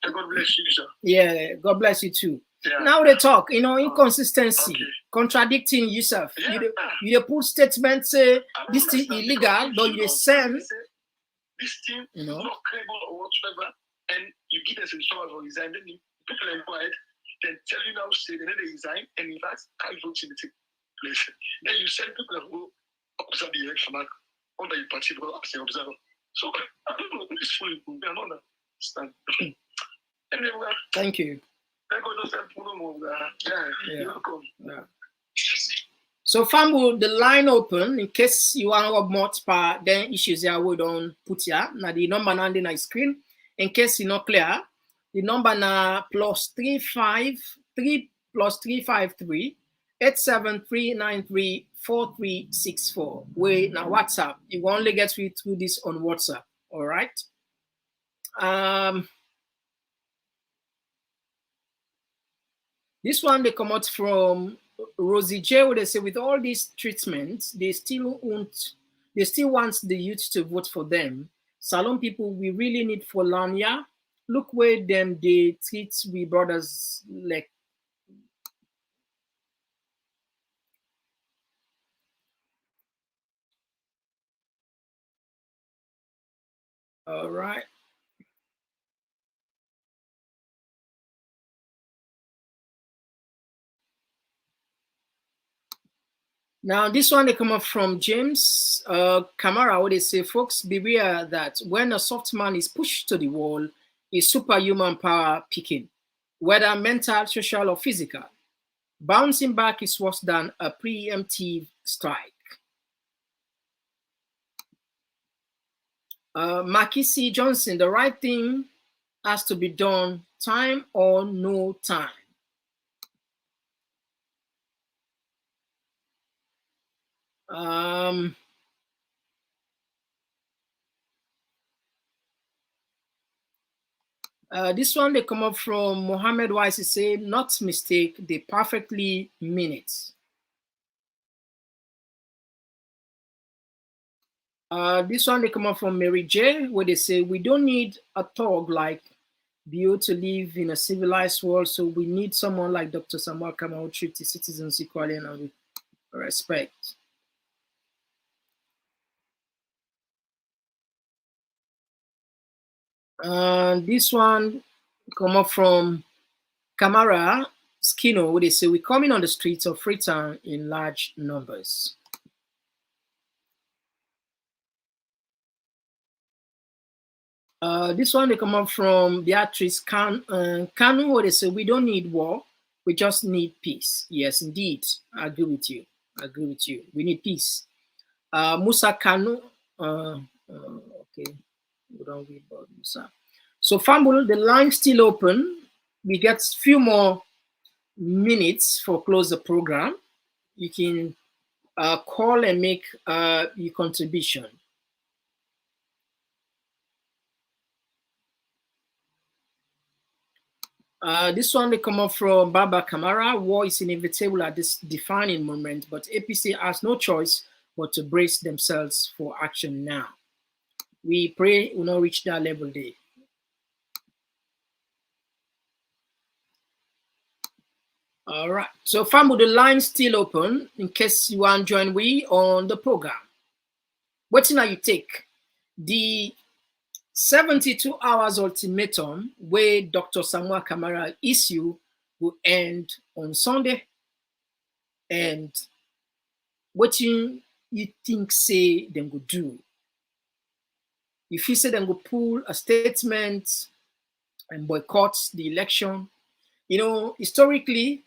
God bless you, sir. Yeah, God bless you too. Yeah. Now they talk, inconsistency, Okay. contradicting yourself. Yeah. You put statements say this thing illegal, but you send. This thing is not credible or whatsoever, and you give us insurance for resign, then you people employed, then tell you now say they resign, and in fact, can't vote in the place. Then you send people who observe the election under your party, but as an observer. So I don't know, this is fully improved. I don't understand. Anyway, thank you. You're welcome. Yeah. So, Fambu, the line open in case you want to more then issues here we don't put here. Now the number on the screen. In case it's not clear, the number now +353 +353 873934364. We now WhatsApp. You will only get through this on WhatsApp. All right. This one they come out from Rosie J. Where they say with all these treatments, they still want the youth to vote for them. Salon people, we really need for Lanya. Look where them they treat we brothers like. All right. Now, this one, they come up from James Camara, where they say, folks, beware that when a soft man is pushed to the wall, is superhuman power picking, whether mental, social, or physical. Bouncing back is worse than a preemptive strike. Mackie C. Johnson, the right thing has to be done, time or no time. This one they come up from Mohammed Wise. He say, not mistake, they perfectly mean it. This one they come up from Mary J, where they say, we don't need a thug like Bio to live in a civilized world, so we need someone like Dr. Samuel Kamau who treats the citizens equally and with respect. This one come up from Kamara Skino, where they say, we're coming on the streets of Freetown in large numbers. This one they come up from Beatrice Kanu, where they say, we don't need war, we just need peace. Yes, indeed, I agree with you. We need peace. Musa Kanu, okay. We don't read about Musa. So Fambul, the line's still open. We get a few more minutes for close the program. You can call and make your contribution. This one they come up from Baba Kamara. War is inevitable at this defining moment, but APC has no choice but to brace themselves for action now. We pray we will not reach that level there. All right. So, Famu, the line's still open in case you want to join we on the program. What now you take? The 72 hours ultimatum where Dr. Samuel Kamara issue will end on Sunday. And what you think say them go do? If you say them go pull a statement and boycott the election, historically,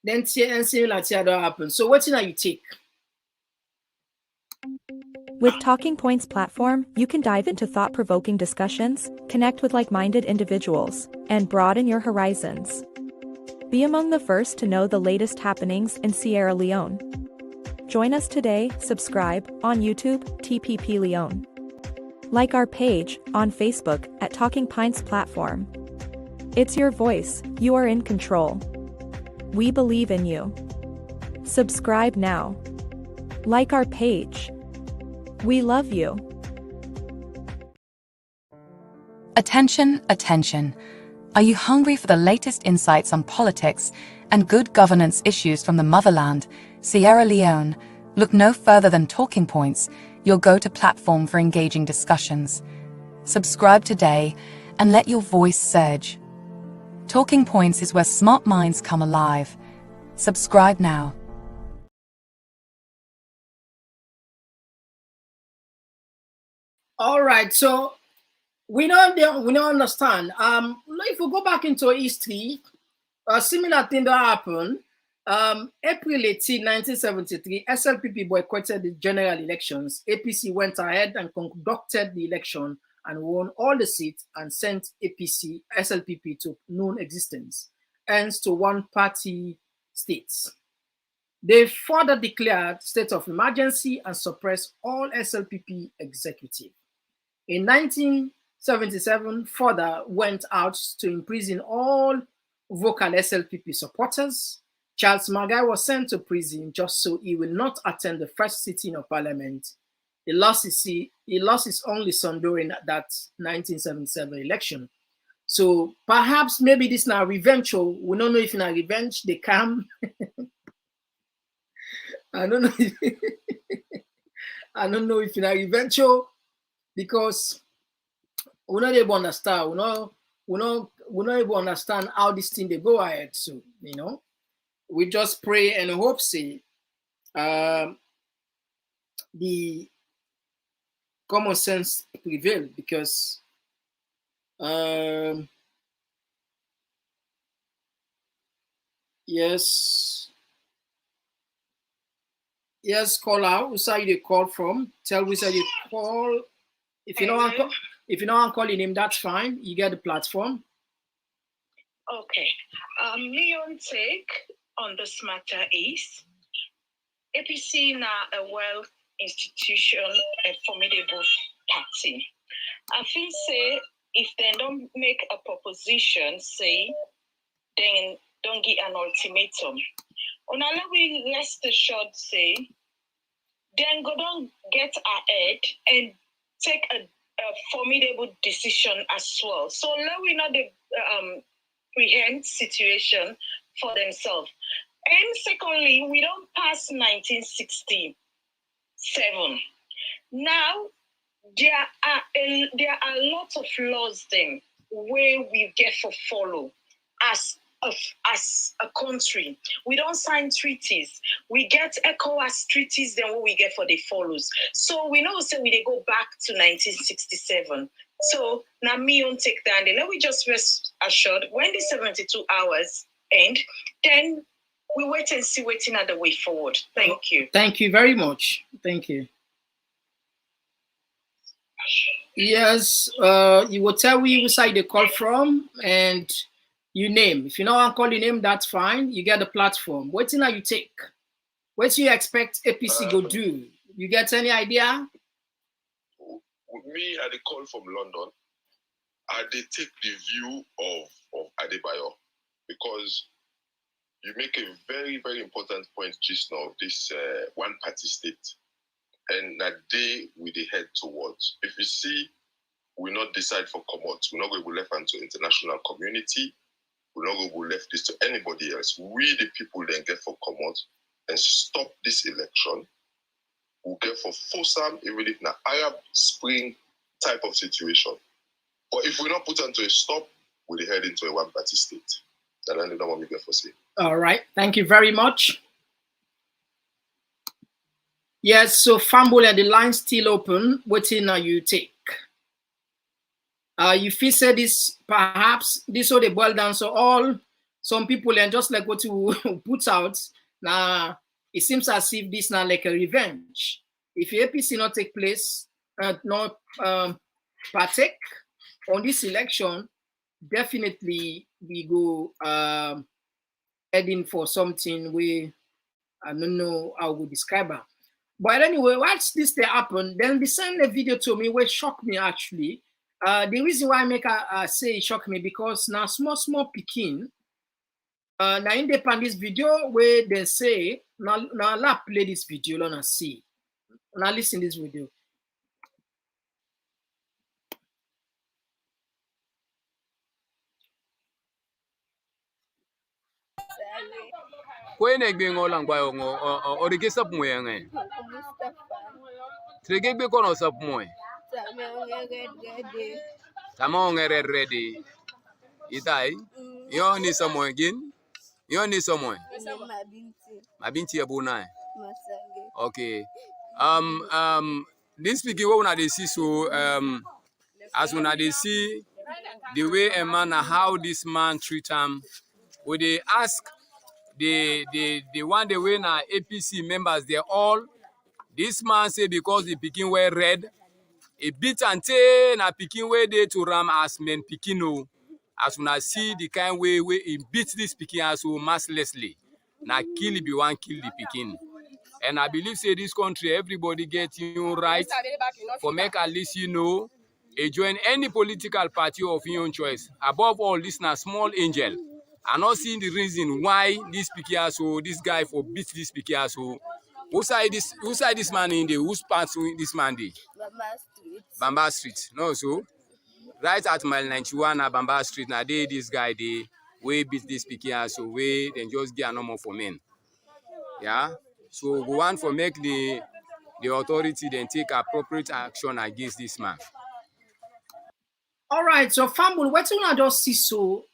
then say like that don't happen. So what now you take? With Talking Points platform, you can dive into thought-provoking discussions, connect with like-minded individuals, and broaden your horizons. Be among the first to know the latest happenings in Sierra Leone. Join us today, subscribe, on YouTube, TPP Leone. Like our page, on Facebook, at Talking Pints platform. It's your voice, you are in control. We believe in you. Subscribe now. Like our page. We love you. Attention, attention. Are you hungry for the latest insights on politics and good governance issues from the motherland, Sierra Leone? Look no further than Talking Points, your go-to platform for engaging discussions. Subscribe today and let your voice surge. Talking Points is where smart minds come alive. Subscribe now. All right, so we don't understand. If we go back into history, a similar thing that happened. April 18, 1973, SLPP boycotted the general elections. APC went ahead and conducted the election and won all the seats and sent SLPP to non-existence, hence to one-party states. They further declared state of emergency and suppressed all SLPP executive. In 1977, further went out to imprison all vocal SLPP supporters. Charles Magai was sent to prison just so he will not attend the first sitting of parliament. He lost his only son during that 1977 election. So perhaps maybe this now revenge. We don't know if in a revenge they come. I don't know. I don't know if in a revenge because we're not able to understand. We're not able to understand how this thing they go ahead. So we just pray and hope the common sense prevail, because yes, call out. Who's you they call from? Tell we say you call. If you know calling him, that's fine. You get the platform. Okay. Me own take on this matter is APC now a well institution, a formidable party. I think say if they don't make a proposition, say, then don't give an ultimatum. On a we rest assured say, then go don't get ahead and take a formidable decision as well. So let we not the prehend situation for themselves. And secondly, we don't pass 1967. Now there are a lot of laws then where we get for follow as a country. We don't sign treaties. We get ECOWAS treaties than what we get for the follows. So we know say we they go back to 1967. So now me on take that and let we just rest assured when the 72 hours end, then we wait and see waiting at the way forward. Thank you. Thank you very much. Thank you. Yes, you will tell me which side they call from and you name. If you know I'm calling name, that's fine. You get the platform. What thing you take? What do you expect APC go do? You get any idea? Me, I call from London. I take the view of Adebayo, because you make a very, very important point just now, this one-party state, and that day we head towards. If you see, we not decide for Komot, we're not going to left into international community, we're not going to left this to anybody else. We, the people, then get for Komot and stop this election. We'll get for Fosam, even if na Arab Spring type of situation. But if we not put onto a stop, we'll head into a one-party state. That's what we get for say. All right, thank you very much. Yes, so Fumble and the line still open. What in you take? You feel say this perhaps this all the boil down. So all some people and just like what you put out now, it seems as if this now like a revenge. If APC not take place, not partake on this election, definitely we go heading for something we I don't know how we describe it. But anyway, once this they happen, then they send a video to me which shocked me actually. The reason why I make say it shocked me because now small Pekin. Now in the pan this video where they say now I play this video, now see. Now listen this video. Kwene being all and by or the guest up moyang. Trigger kono sap moy. Tamong ready. Itai. You need someone again. You need someone. Mabinti abuna. Okay. This speaking what they see so as when they see the way a man how this man treat him, when they ask the one they win APC members, they're all this man say because the picking wear red, a bit and na picking way they to ram as men picking as when I see the kind way he beats this picking as so mercilessly. Now kill be one kill the picking. And I believe say this country everybody gets you right for make at least join any political party of your own choice. Above all, this na small angel. I'm not seeing the reason why this picking so this guy for beat this picking so. Who side this man in the whose parts this man dey? Bamba Street. No, so right at mile 91 at Bamba Street. Now this guy they way beat this picking so way then just get a number for men. Yeah. So we want to make the authority then take appropriate action against this man. All right, so family, what you just see so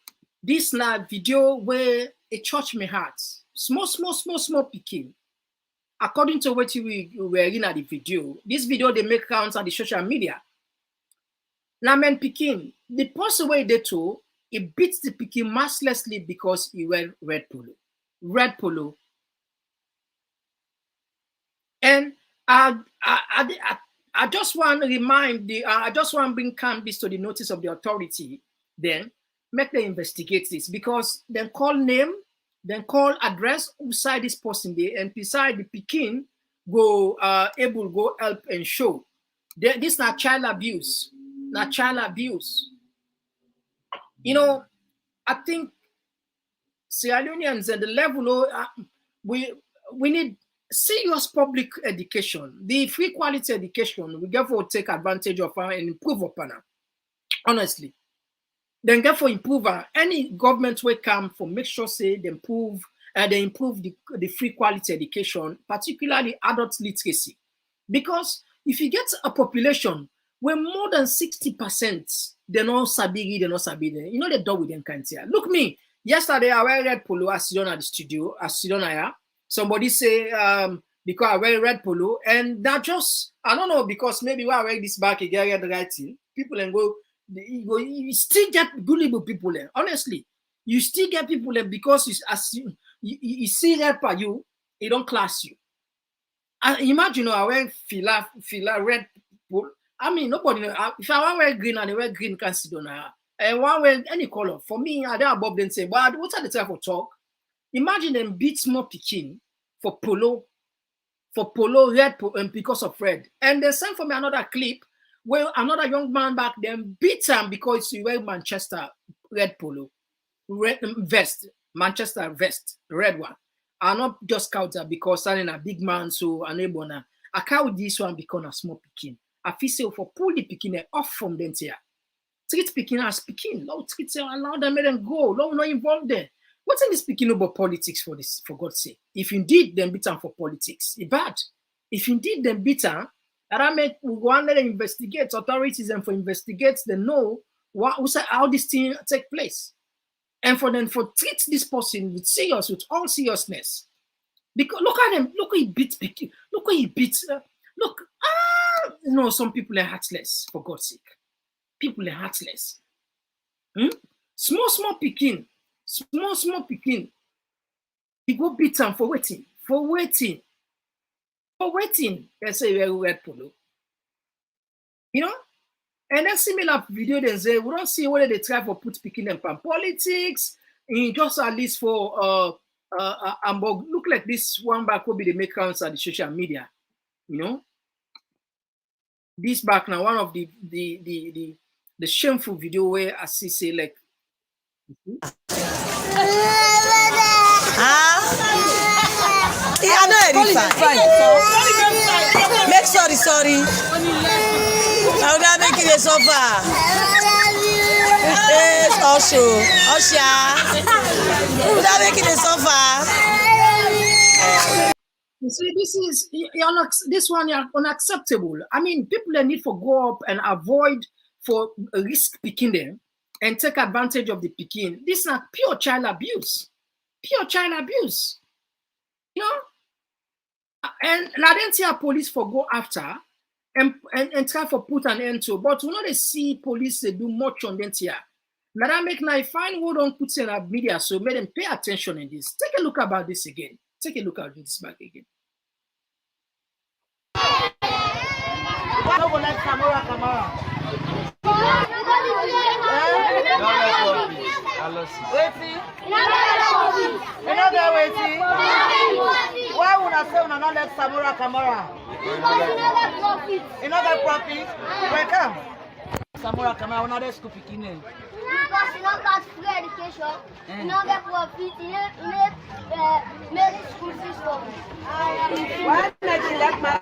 this na video where a church may heart small picking. According to what we were in at the video, this video they make counts on the social media. Now men picking the person way they too, he beats the picking mercilessly because he wear red polo. And I just want to remind I just want to bring this to the notice of the authority. Then make them investigate this because then call name, then call address beside this person there, and beside the Pekin go able go help and show. This is not child abuse, not child abuse. I think Sierra Leoneans at the level we need serious public education, the free quality education. We therefore take advantage of and improve upon it. Honestly, then therefore improve any government will come for make sure say they improve the free quality education, particularly adult literacy. Because if you get a population where more than 60% they not sabi, they not sabi, they done with them can't here. Look me, yesterday I wear red polo as you at the studio, as you here. Somebody say because I wear red polo, and that just I don't know because maybe when I wear this back again get the right thing, people and go you still get gullible people there. Honestly, you still get people there because you see red for you, it don't class you. And imagine I wear fila red polo. I mean nobody if I want to wear green and they wear green can sit on her. And one wear any color. For me, I don't above them say, but what are the type of talk? Imagine them beat more picking for polo red and because of red. And they sent for me another clip where another young man back then beat him because he wear Manchester red polo, red vest, Manchester vest, red one. I'm not just counter because standing a big man so unable now. I count this one because of small picking. I feel so for pull the picking off from them here. Treat picking as picking. Lord treat them, allow them, let them go. Lord not involved there. What's in this speaking about politics for this, for God's sake? If indeed them beat them for politics, it's bad. If indeed them beat them, that make we go and let them investigate, authorities and for investigates, they know how this thing take place. And for them for treat this person with all seriousness. Because look at him, look how he beats picking, look how he beats, some people are heartless, for God's sake. People are heartless. Small picking. Small picking. He go beat him for waiting. They say red polo. And then similar video they say we don't see whether they try for put picking them from politics. And just at least for look like this one back will be the make counts at the social media. This back now one of the shameful video where I see say like I know it's fine. Make sorry. I'm gonna make it a sofa. Yes, Osha. I'm gonna make it a sofa. You see, this one is unacceptable. I mean, people that need to go up and avoid for risk picking them and take advantage of the picking. This is not pure child abuse. Pure child abuse. You know? And I didn't see a police for go after and try for put an end to. But we know they see police they do much on them here. Now that make now find what don't put in our media, so make them pay attention in this. Take a look about this again. Take a look at this back again. Why would I say we not let Samora Kamara? You know that profit? Where come? Samora Kamara, we not let school picking. Because you don't get free education, you don't get profit, you make school system. Why not you like my?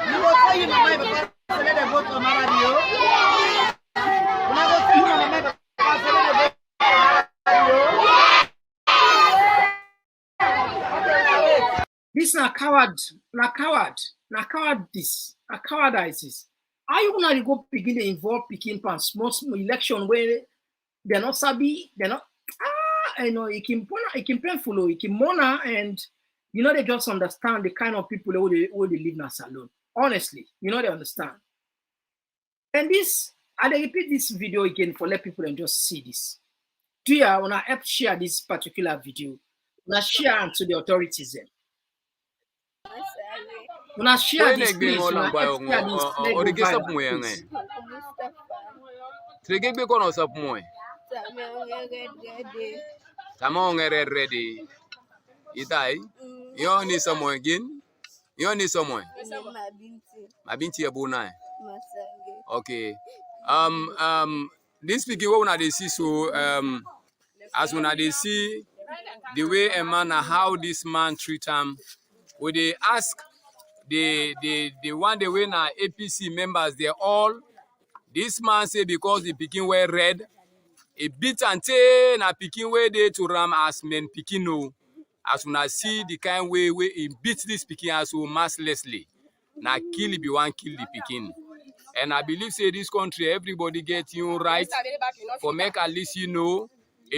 You will say you know my because let them go to Maradio. When I go say you know my because let them go to Maradio. This na coward, this. Are you gonna go begin to involve picking pan small election where they're not sabi, they're not you know it can painful, it can mona, and you know they just understand the kind of people who they live in a salon. Honestly, you know they understand. And this, I repeat this video again for let people and just see this. Do you wanna help share this particular video? Wanna share to the authorities then? When I share this, please, ready. Itai, you need someone again? You need someone? My binti abuna. Okay. This speaking when they see so as when they see the way a man how this man treat him, when they ask the one they win APC members, they're all this man say because the picking were red, a bit and ten a picking way they to ram as men picking no. As when I see the kind way he beat this picking as so mercilessly. Now kill be one kill the picking. And I believe say this country everybody get you right for make at least you know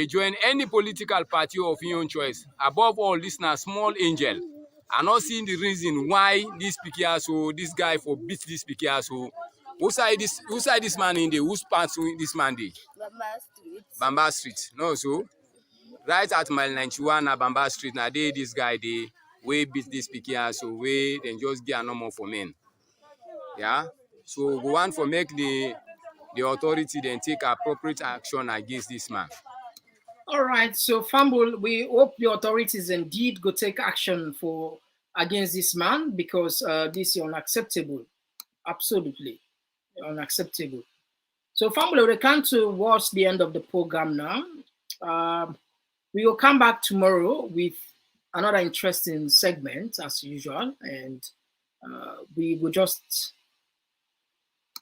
join any political party of your own choice. Above all, this na small angel. I'm not seeing the reason why this Picasso, this guy for beat this Picasso. Who side this man in the whose pants this man day? Bamba Street. No, so right at mile 91 at Bamba Street, now they this guy they we beat this Picasso, we then just get a number for men. Yeah. So we want to make the authority then take appropriate action against this man. All right, so Fumble, we hope the authorities indeed go take action against this man because this is unacceptable, absolutely unacceptable. So Fumble, we come towards the end of the program now. We will come back tomorrow with another interesting segment as usual, and we will just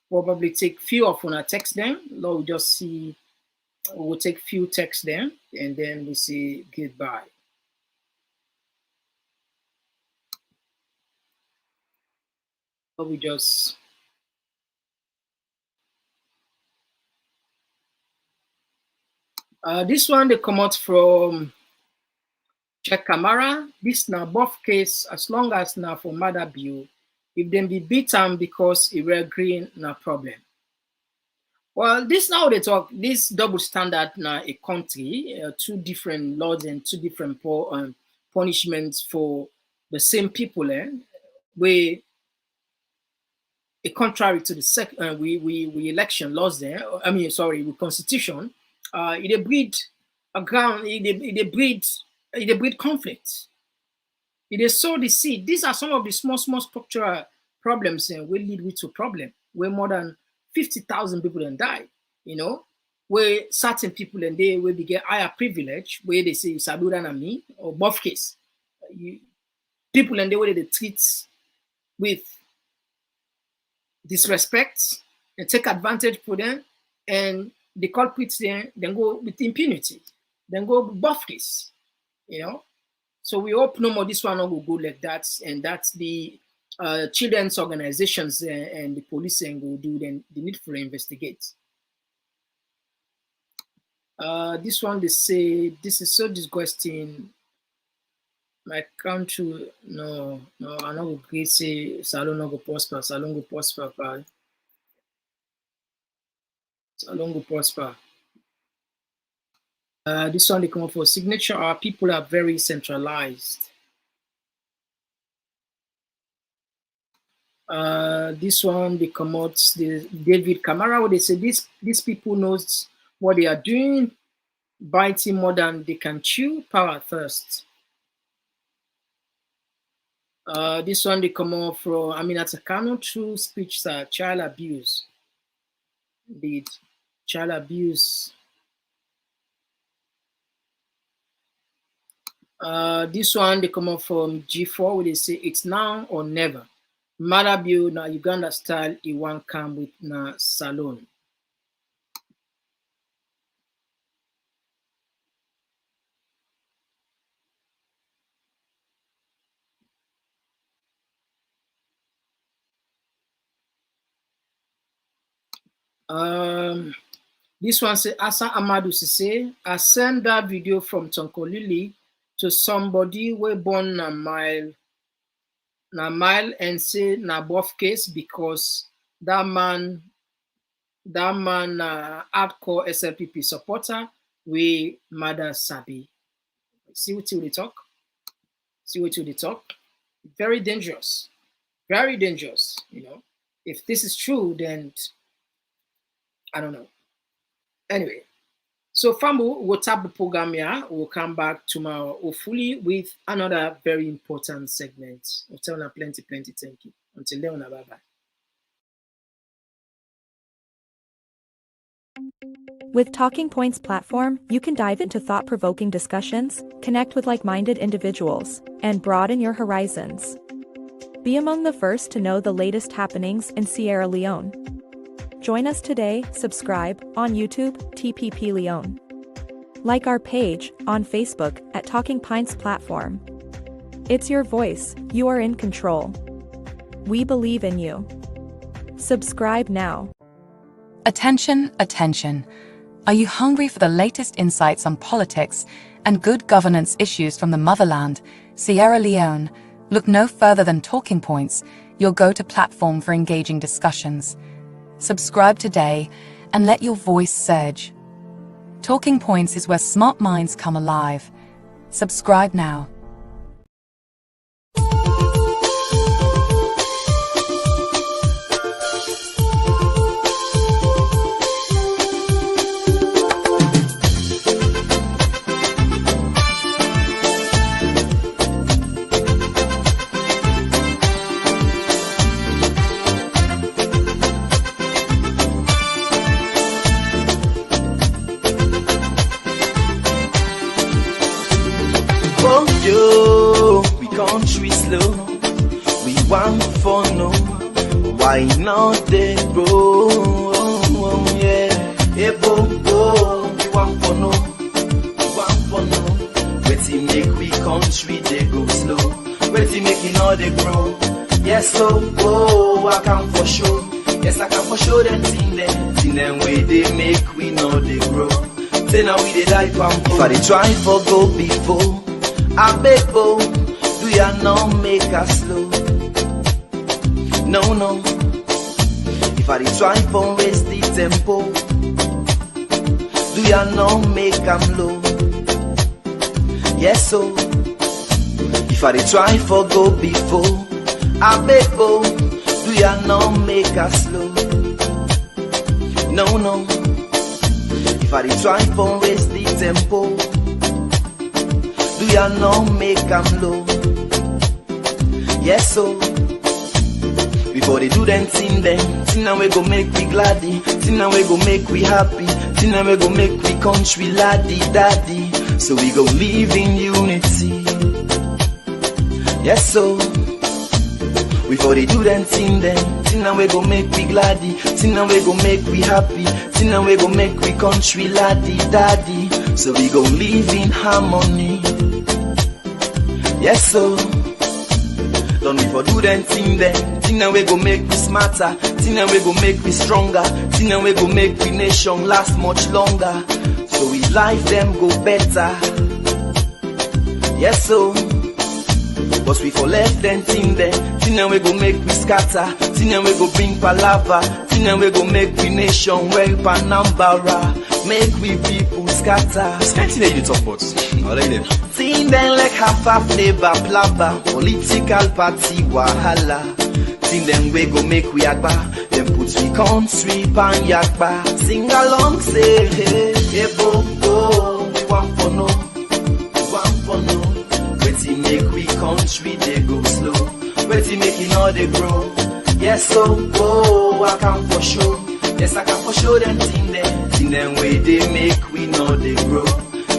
probably take few of our text them. Lord, we just see. We'll take few texts then, and then we say goodbye. So we just this one they come out from Check Camara. This now both case as long as now for mother bill, if them be beaten because it were green, no problem. Well, this now they talk this double standard now a country, two different laws and two different punishments for the same people, where contrary to the we election laws there. I mean, sorry, with constitution, it breed a ground, it breed conflict. It is sow the seed. These are some of the small structural problems will lead to problem where more than 50,000 people then die, you know, where certain people and they will get higher privilege, where they say Sabura and me, or both case. People and they will they treat with disrespect and take advantage for them, and the culprits then go with impunity. then go buff this, So we hope no more this one will go like that, and that's the children's organizations and the police will do then the needful investigate. This one they say this is so disgusting. My country, no, I'm not going to say Salon no go prosper, Salon go prosper, Salon go prosper. This one they come up for signature. Our people are very centralized. This one they come out the David Camara where they say these people knows what they are doing, biting more than they can chew, power thirst. This one they come out from that's a canon true speech, child abuse. Indeed, child abuse. This one they come up from G4 where they say it's now or never. Marabio na Uganda style it won't come with na salon. This one say Asa Amadou say I send that video from Tonkolili to somebody we born na mile and say na both case because that man hardcore SLPP supporter we mother sabi. See what they talk. Very dangerous. If this is true, then I don't know. Anyway, so Fambu will tap the program here. We'll come back tomorrow, hopefully, with another very important segment. We'll tell you plenty. Thank you. Until then, bye-bye. With Talking Points platform, you can dive into thought-provoking discussions, connect with like-minded individuals, and broaden your horizons. Be among the first to know the latest happenings in Sierra Leone. Join us today, subscribe, on YouTube, TPP Leone. Like our page, on Facebook, at Talking Pints platform. It's your voice, you are in control. We believe in you. Subscribe now. Attention, attention. Are you hungry for the latest insights on politics and good governance issues from the motherland, Sierra Leone? Look no further than Talking Points, your go-to platform for engaging discussions. Subscribe today and let your voice surge. Talking Points is where smart minds come alive. Subscribe now. Country slow, we want for no. Why not they grow? Yeah, hey bo, we want for no. Wait make we country they go slow. Wait making all they grow. Yes, so I can for sure. Yes, I can for sure them thing them way they make we know they grow. Say now we they die from. If I they try for go before, I beg bo. Do ya not make us slow? No. If I try for raise the tempo, do ya not make them low? Yes, so if I try for go before, I beg go. Do ya not make us slow? No. If I try for raise the tempo, do ya not make them low? Yes, so before they do them thing now we go make we gladdy, thing now we go make we happy, thing now we go make we country laddie daddy. So we go live in unity. Yes, so before they do them thing now we go make we gladdy, thing now we go make we happy, thing now we go make we country laddie daddy. so we gon' live in harmony. Yes, so don't we for do them thing that we go make we smarter, thing that we go make we stronger, thing that we go make we nation last much longer, so we life them go better. Yes, so but we for left them thing that we go make we scatter, thing that we go bring palava, thing that we go make we nation well panambara, make we people scatter. Scanty that you talk about. I like them. Thing them like half flavor plava, political party wahala. Thing them we go make we agba, them put we country pan yakba. Sing along say hey, hey bo bo, we want for no, we want for no. Pretty make we country they go slow, pretty making all they grow. Yes so oh I can for sure, yes I can for sure them thing them way they make we know they grow.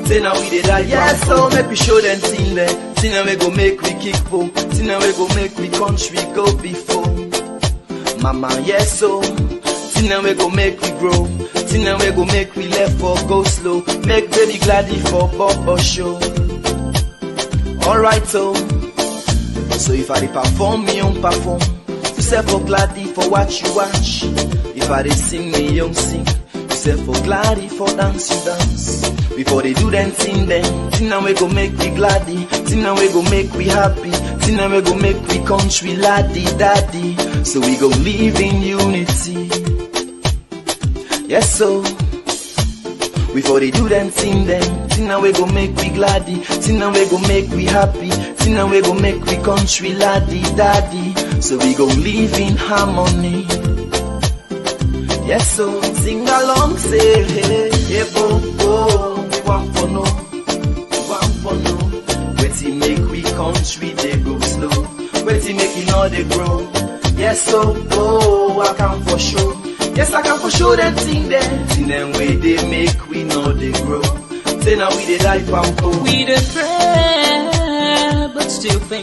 Say now we did that, yes, so make we show them thing there. Thing that we go make we kick for, thing that we go make we country go before. Mama, yes, so thing that we go make we grow, thing that we go make we left for go slow. Make baby gladdy for Bobo show. Alright, so if I perform, me on perform. You say for gladdy for watch you watch. If I sing, me on sing. You say for gladdy for dance you dance. Before they do them thing that we go make we gladdy, thing that we go make we happy, thing that we go make we country laddie daddy, so we go live in unity. Yes so before they do them thing that we go make we gladdy, thing that we go make we happy, thing that we go make we country laddie daddy, so we go live in harmony. Yes so sing along say hey, hey bo bo. One for no, waiting make we country they go slow, waiting making all they grow. Yes so oh I can for sure, yes I can for sure them thing them way they make we know they grow. Say now we they life and go. We the pray, but still things